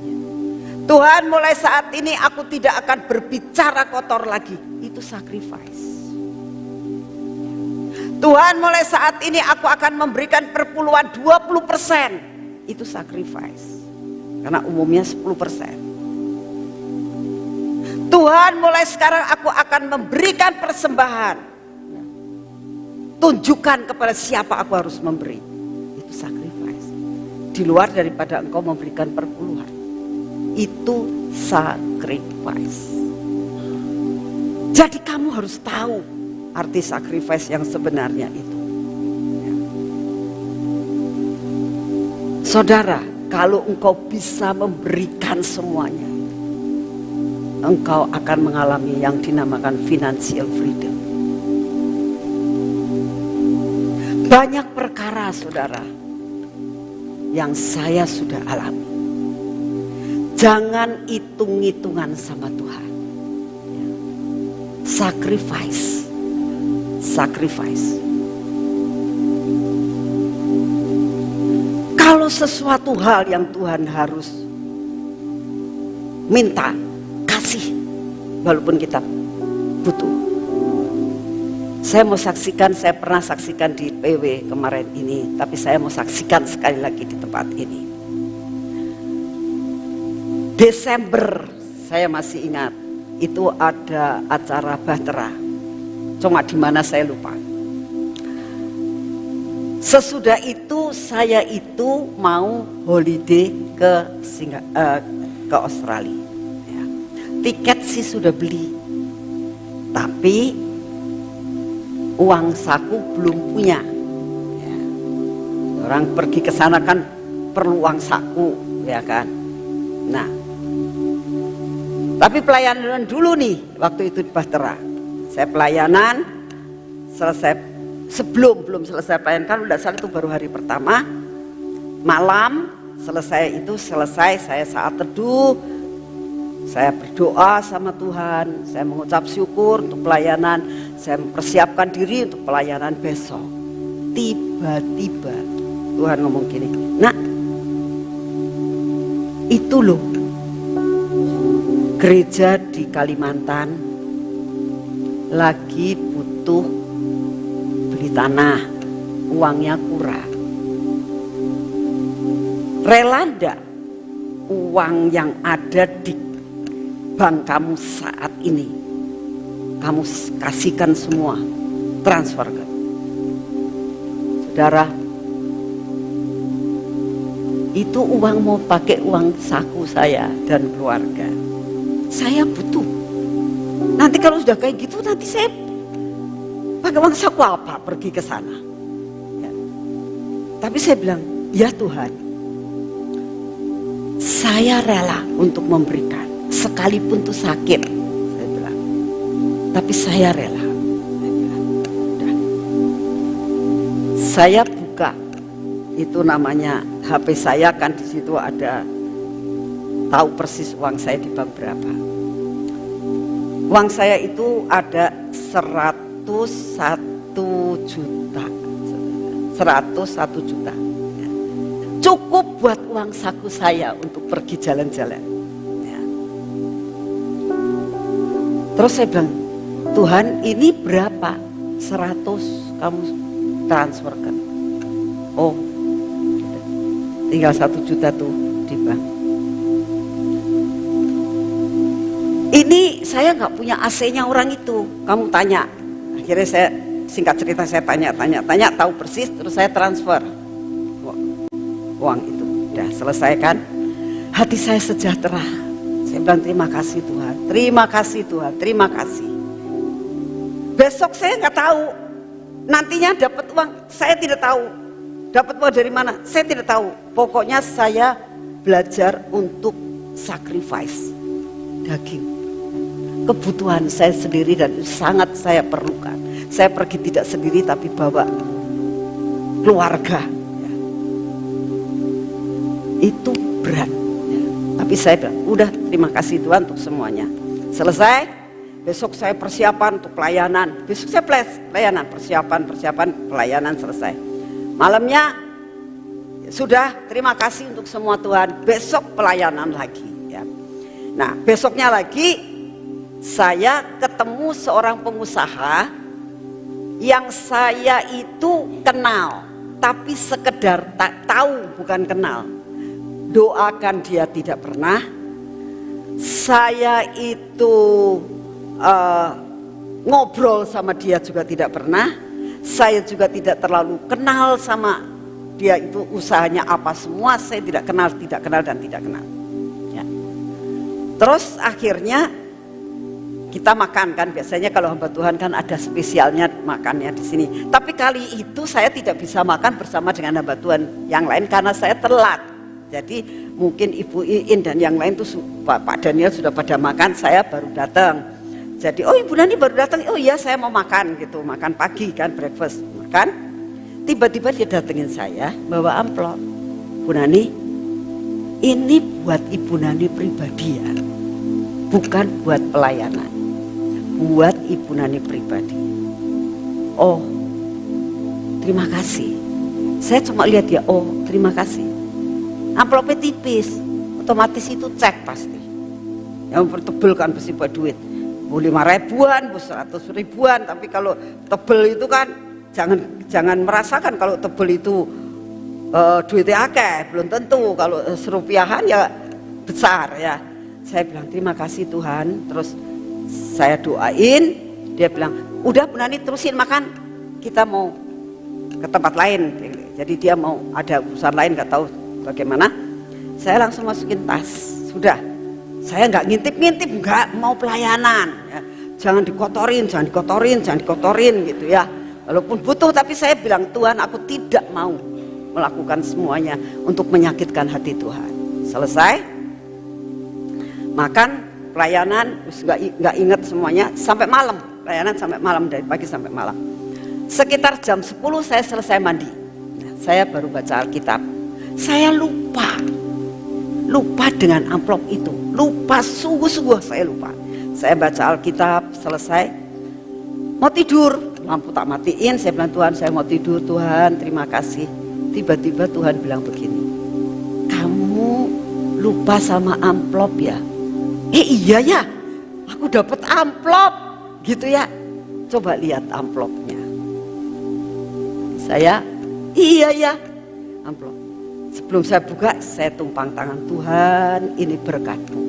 Ya. Tuhan mulai saat ini aku tidak akan berbicara kotor lagi. Itu sacrifice. Ya. Tuhan mulai saat ini aku akan memberikan perpuluhan 20%. Itu sacrifice. Karena umumnya 10%. Tuhan mulai sekarang aku akan memberikan persembahan. Tunjukkan kepada siapa aku harus memberi. Itu sacrifice. Di luar daripada engkau memberikan perpuluhan. Itu sacrifice. Jadi kamu harus tahu arti sacrifice yang sebenarnya itu. Saudara, kalau engkau bisa memberikan semuanya, engkau akan mengalami yang dinamakan financial freedom. Banyak perkara, saudara, yang saya sudah alami. Jangan hitung-hitungan sama Tuhan. Sacrifice. Sacrifice. Kalau sesuatu hal yang Tuhan harus minta, kasih, walaupun kita butuh. Saya mau saksikan, saya pernah saksikan di PW kemarin ini, tapi saya mau saksikan sekali lagi di tempat ini. Desember, saya masih ingat, itu ada acara Bahtera, cuma di mana saya lupa. Sesudah itu saya itu mau holiday ke Australia. Ya. Tiket sih sudah beli, tapi uang saku belum punya. Ya. Orang pergi ke sana kan perlu uang saku, ya kan. Nah, tapi pelayanan dulu nih waktu itu di Bahtera. Saya pelayanan selesai. Belum selesai pelayanan, kan udah salah itu baru hari pertama. Malam selesai saya saat teduh, saya berdoa sama Tuhan, saya mengucap syukur untuk pelayanan, saya mempersiapkan diri untuk pelayanan besok. Tiba-tiba Tuhan ngomong gini, "Nak, itu loh gereja di Kalimantan lagi butuh di tanah, uangnya kurang. Rela enggak uang yang ada di bank kamu saat ini kamu kasihkan semua, transferkan. Saudara, itu uang mau pakai uang saku saya dan keluarga. Saya butuh. Nanti kalau sudah kayak gitu, nanti saya pakai uang saku apa pergi ke sana. Ya. Tapi saya bilang, ya Tuhan, saya rela untuk memberikan, sekalipun itu sakit. Saya bilang, tapi saya rela. Saya buka, itu namanya HP saya kan, di situ ada, tahu persis uang saya di bank berapa. Uang saya itu ada 101 juta. 101 juta. Cukup buat uang saku saya untuk pergi jalan-jalan. Ya. Terus saya bilang, Tuhan ini berapa? 100 kamu transferkan. Oh, tinggal 1 juta tuh di bank. Ini saya nggak punya AC-nya orang itu. Kamu tanya. Akhirnya saya singkat cerita saya tanya, tahu persis, terus saya transfer uang itu. Udah selesai kan? Hati saya sejahtera. Saya bilang terima kasih Tuhan, terima kasih Tuhan, terima kasih. Besok saya nggak tahu. Nantinya dapat uang, saya tidak tahu. Dapat uang dari mana? Saya tidak tahu. Pokoknya saya belajar untuk sacrifice daging. Kebutuhan saya sendiri dan sangat saya perlukan. Saya pergi tidak sendiri tapi bawa keluarga. Ya. Itu berat. Ya. Tapi saya bilang, udah terima kasih Tuhan untuk semuanya. Selesai, besok saya persiapan untuk pelayanan. Besok saya pelayanan, persiapan pelayanan selesai. Malamnya sudah terima kasih untuk semua Tuhan. Besok pelayanan lagi. Ya. Nah besoknya lagi saya ketemu seorang pengusaha yang saya itu kenal, tapi sekedar tak tahu, bukan kenal. Doakan dia tidak pernah. Saya itu ngobrol sama dia juga tidak pernah. Saya juga tidak terlalu kenal sama dia, itu usahanya apa semua saya tidak kenal dan tidak kenal. Ya. Terus akhirnya kita makan kan, biasanya kalau hamba Tuhan kan ada spesialnya makannya di sini. Tapi kali itu saya tidak bisa makan bersama dengan hamba Tuhan yang lain karena saya telat. Jadi mungkin Ibu Iin dan yang lain tuh Pak Daniel sudah pada makan, saya baru datang. Jadi oh Ibu Nani baru datang, oh iya saya mau makan gitu, makan pagi kan, breakfast makan. Tiba-tiba dia datengin saya bawa amplop. Bu Nani, ini buat Ibu Nani pribadi ya, bukan buat pelayanan. Buat Ibu Nani pribadi. Oh, terima kasih. Saya cuma lihat dia, oh terima kasih. Amplopnya tipis, otomatis itu cek pasti. Yang bertebel kan pasti buat duit. Bu 5 ribuan, bu 100 ribuan. Tapi kalau tebel itu kan jangan merasakan kalau tebel itu duitnya akeh, belum tentu. Kalau serupiahan ya besar ya. Saya bilang terima kasih Tuhan. Terus saya doain, dia bilang, udah Bu Nani terusin makan, kita mau ke tempat lain. Jadi dia mau ada urusan lain, gak tahu bagaimana. Saya langsung masukin tas, sudah. Saya nggak ngintip-ngintip, nggak mau pelayanan. Ya. Jangan dikotorin gitu ya. Walaupun butuh, tapi saya bilang Tuhan, aku tidak mau melakukan semuanya untuk menyakitkan hati Tuhan. Selesai, makan. Pelayanan nggak inget semuanya sampai malam, pelayanan sampai malam, dari pagi sampai malam. Sekitar jam 10 saya selesai mandi. Nah, saya baru baca Alkitab. Saya lupa dengan amplop itu, sungguh saya lupa. Saya baca Alkitab selesai, mau tidur, lampu tak matiin. Saya bilang Tuhan, saya mau tidur Tuhan, terima kasih. Tiba-tiba Tuhan bilang begini, kamu lupa sama amplop ya? Iya ya, aku dapat amplop gitu ya. Coba lihat amplopnya. Saya, iya ya, amplop. Sebelum saya buka, saya tumpang tangan, Tuhan ini berkat-Mu.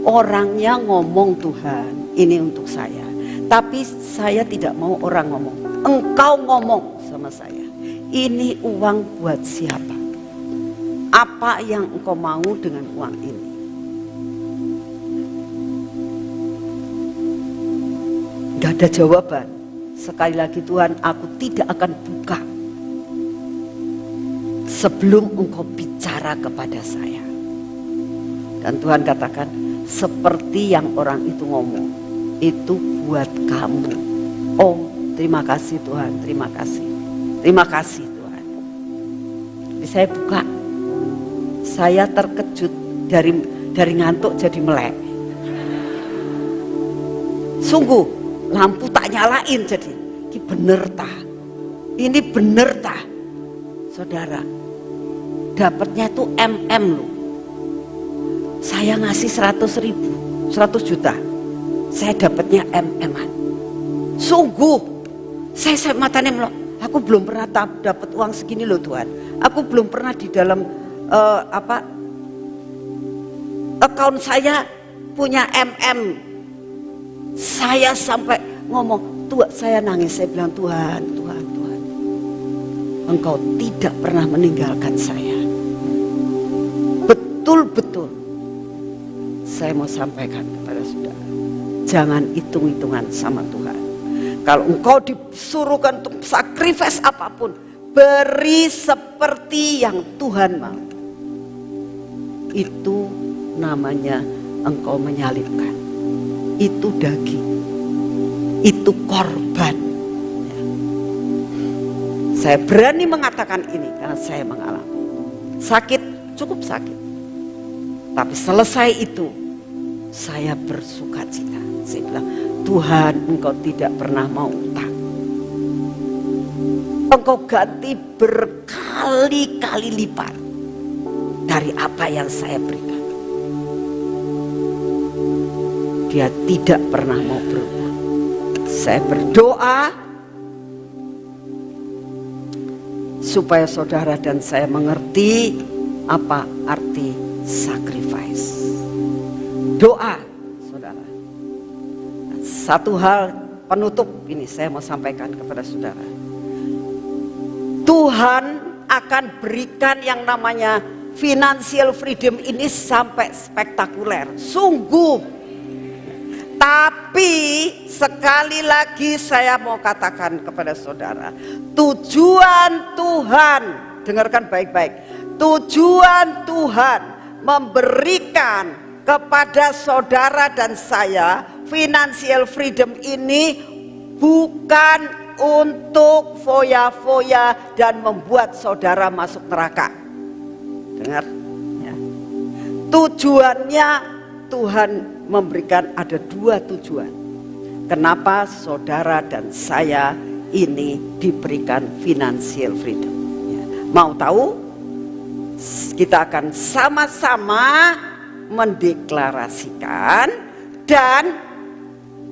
Orangnya ngomong Tuhan, ini untuk saya. Tapi saya tidak mau orang ngomong. Engkau ngomong sama saya, ini uang buat siapa? Apa yang engkau mau dengan uang ini? Gak ada jawaban. Sekali lagi Tuhan, aku tidak akan buka sebelum engkau bicara kepada saya. Dan Tuhan katakan, seperti yang orang itu ngomong, itu buat kamu. Oh, terima kasih Tuhan, terima kasih. Terima kasih Tuhan. Jadi saya buka. Saya terkejut dari ngantuk jadi melek. Sungguh, lampu tak nyalain jadi. Ini bener tah. Ini bener tah. Saudara, dapatnya tuh loh. Saya ngasih 100 juta. Saya dapatnya an. Sungguh, saya matanya melok. Aku belum pernah dapat uang segini loh Tuhan. Aku belum pernah di dalam account saya punya Saya sampai ngomong, Tuhan, saya nangis. Saya bilang, Tuhan, Engkau tidak pernah meninggalkan saya. Betul-betul saya mau sampaikan kepada saudara, jangan hitung-hitungan sama Tuhan. Kalau engkau disuruhkan untuk sacrifice apapun, beri seperti yang Tuhan mau. Itu namanya engkau menyalibkan. Itu daging, itu korban. Ya. Saya berani mengatakan ini karena saya mengalami sakit, cukup sakit. Tapi selesai itu saya bersukacita. Saya bilang, Tuhan, engkau tidak pernah mau utang. Engkau ganti berkali-kali lipat dari apa yang saya berikan. Dia tidak pernah mau berutang. Saya berdoa supaya saudara dan saya mengerti apa arti sacrifice. Doa, saudara. Satu hal penutup ini saya mau sampaikan kepada saudara. Tuhan akan berikan yang namanya financial freedom ini sampai spektakuler. Sungguh. Tapi sekali lagi saya mau katakan kepada saudara, tujuan Tuhan, dengarkan baik-baik, tujuan Tuhan memberikan kepada saudara dan saya financial freedom ini bukan untuk foya-foya dan membuat saudara masuk neraka. Dengar ya. Tujuannya Tuhan memberikan ada dua tujuan. Kenapa saudara dan saya ini diberikan financial freedom ya. Mau tahu? Kita akan sama-sama mendeklarasikan dan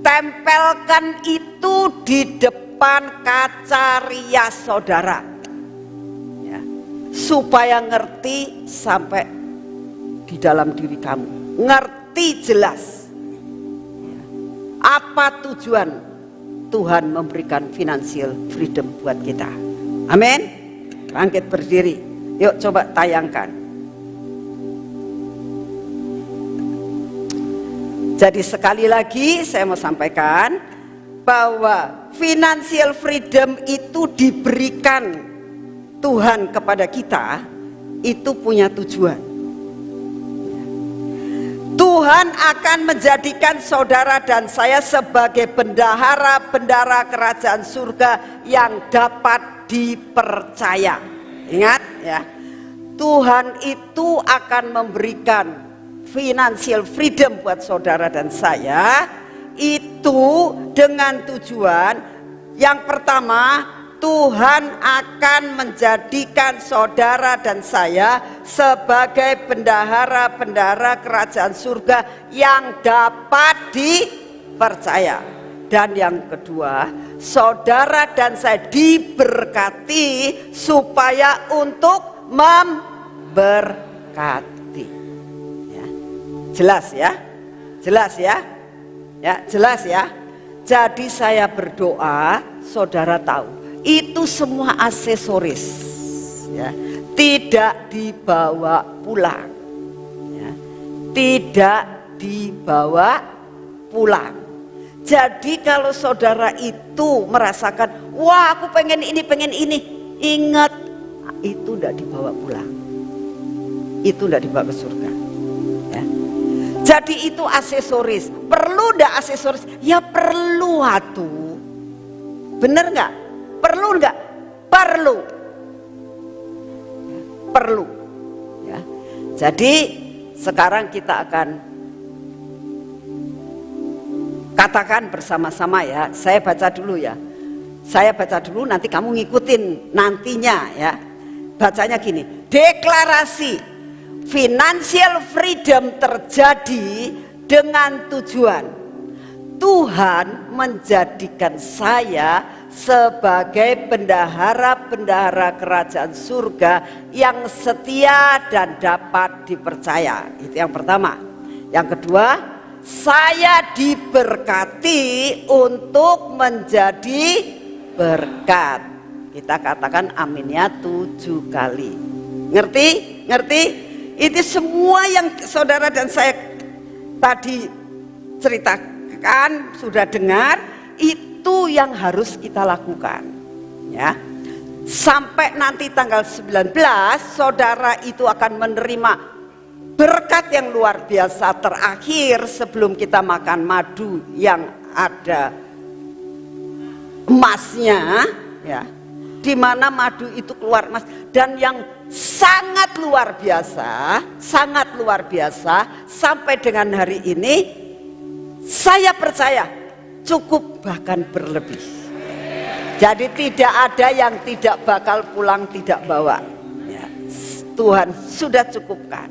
tempelkan itu di depan kaca rias saudara ya, supaya ngerti sampai di dalam diri kamu, ngerti jelas ya, apa tujuan Tuhan memberikan financial freedom buat kita. Amin. Bangkit berdiri, yuk coba tayangkan. Jadi sekali lagi saya mau sampaikan bahwa financial freedom itu diberikan Tuhan kepada kita, itu punya tujuan. Tuhan akan menjadikan saudara dan saya sebagai bendahara-bendahara kerajaan surga yang dapat dipercaya. Ingat ya, Tuhan itu akan memberikan financial freedom buat saudara dan saya itu dengan tujuan yang pertama, Tuhan akan menjadikan saudara dan saya sebagai bendahara-bendahara kerajaan surga yang dapat dipercaya. Dan yang kedua, saudara dan saya diberkati supaya untuk memberkati. Ya. Jelas ya? Jelas ya? Ya, jelas ya. Jadi saya berdoa, saudara tahu, itu semua aksesoris, ya, tidak dibawa pulang, ya, tidak dibawa pulang. Jadi kalau saudara itu merasakan, wah aku pengen ini, ingat, itu tidak dibawa pulang, itu tidak dibawa ke surga. Ya. Jadi itu aksesoris. Perlu ndak aksesoris? Ya perlu atuh. Bener nggak? Perlu nggak? Perlu. Ya, perlu. Ya. Jadi sekarang kita akan katakan bersama-sama ya. Saya baca dulu ya. Saya baca dulu, nanti kamu ngikutin nantinya ya. Bacanya gini, deklarasi financial freedom terjadi dengan tujuan Tuhan menjadikan saya sebagai bendahara-bendahara kerajaan surga yang setia dan dapat dipercaya. Itu yang pertama. Yang kedua, saya diberkati untuk menjadi berkat. Kita katakan aminnya 7 kali. Ngerti? Ngerti? Itu semua yang saudara dan saya tadi ceritakan, sudah dengar, itu yang harus kita lakukan. Ya. Sampai nanti tanggal 19, saudara itu akan menerima berkat yang luar biasa terakhir sebelum kita makan madu yang ada emasnya, ya. Di mana madu itu keluar emas, dan yang sangat luar biasa sampai dengan hari ini saya percaya cukup bahkan berlebih. Jadi tidak ada yang tidak bakal pulang tidak bawa. Ya, Tuhan sudah cukupkan.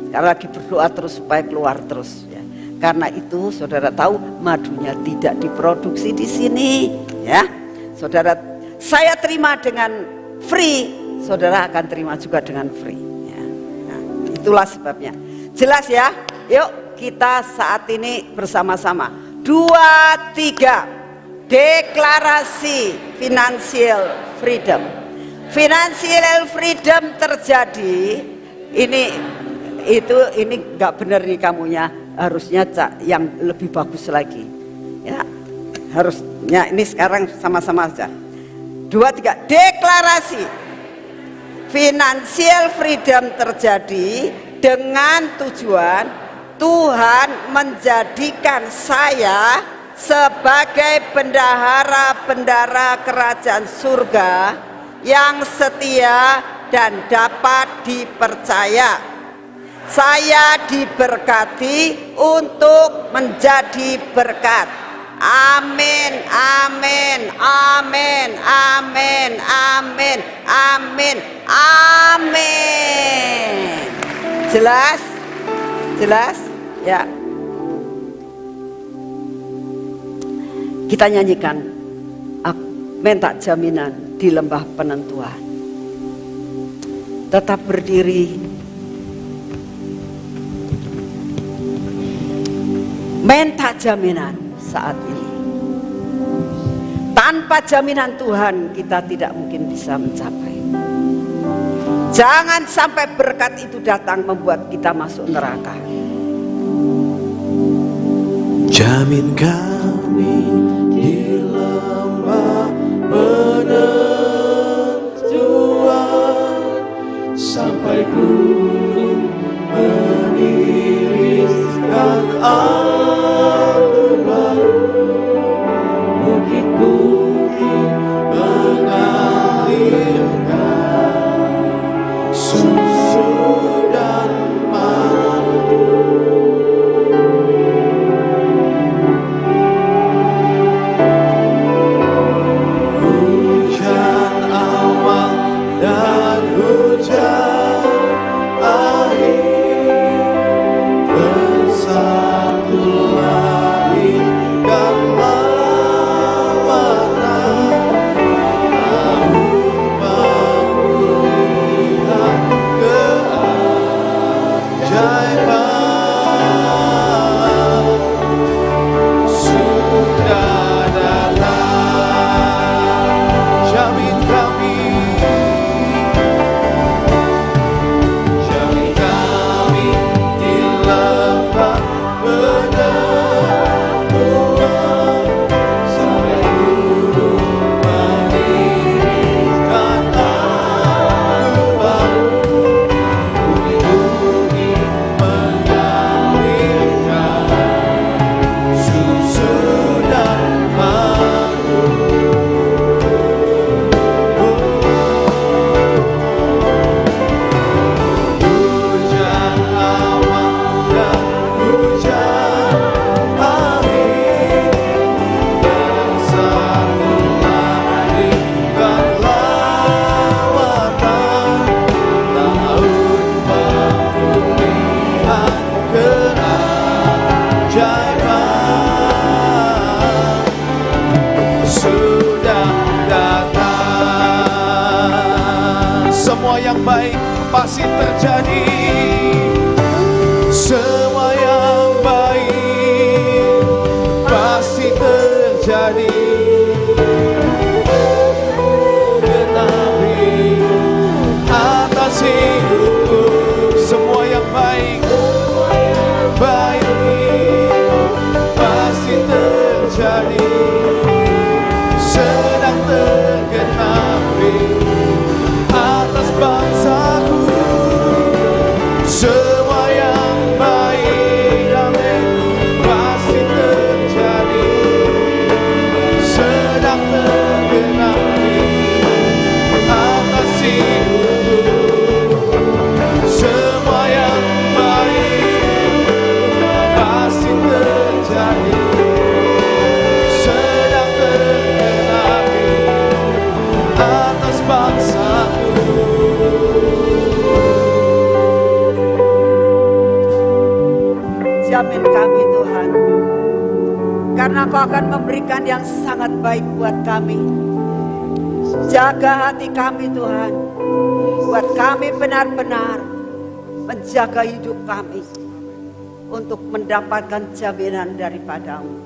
Sekali lagi berdoa terus supaya keluar terus. Ya. Karena itu saudara tahu madunya tidak diproduksi di sini. Ya, saudara. Saya terima dengan free, saudara akan terima juga dengan free. Ya. Nah, itulah sebabnya. Jelas ya? Yuk kita saat ini bersama-sama. 2, 3. Deklarasi financial freedom. Financial freedom terjadi. Ini nggak benar nih kamunya. Harusnya yang lebih bagus lagi. Ya, harusnya ini sekarang sama-sama aja. 2, 3, deklarasi financial freedom terjadi dengan tujuan Tuhan menjadikan saya sebagai bendahara-bendahara kerajaan surga yang setia dan dapat dipercaya. Saya diberkati untuk menjadi berkat. Amin, amin, amin, amin, amin, amin, amin. Jelas? Jelas? Ya. Kita nyanyikan minta jaminan di lembah penentuan. Tetap berdiri. Minta jaminan. Saat ini tanpa jaminan Tuhan kita tidak mungkin bisa mencapai. Jangan sampai berkat itu datang membuat kita masuk neraka. Jamin kami di lembah penentuan sampai gunung meniriskan bukit-bukit mengalirkan susu dan madu. yang baik pasti terjadi. Semua yang baik pasti terjadi. Genapi atas hidupku semua yang baik, baik pasti terjadi. Sedang tergenapi atas bangsaku semua yang baik, amin, pasti terjadi. Sedang tergenapi atas hidupku semua yang baik pasti terjadi. Sedang tergenapi atas bangsaku. Jamin kami Tuhan, karena Kau akan memberikan yang sangat baik buat kami. Jaga hati kami Tuhan, buat kami benar-benar menjaga hidup kami untuk mendapatkan jaminan daripada-Mu.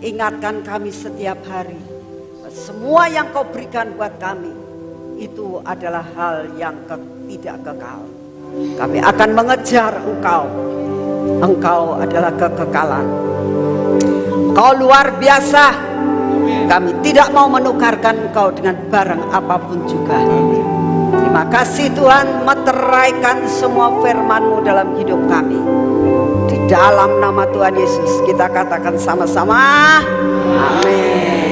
Ingatkan kami setiap hari, semua yang Kau berikan buat kami itu adalah hal yang tidak kekal. Kami akan mengejar Engkau. Engkau adalah kekekalan. Engkau luar biasa. Kami tidak mau menukarkan Engkau dengan barang apapun juga. Terima kasih Tuhan, meteraikan semua firman-Mu dalam hidup kami. Di dalam nama Tuhan Yesus kita katakan sama-sama, amin.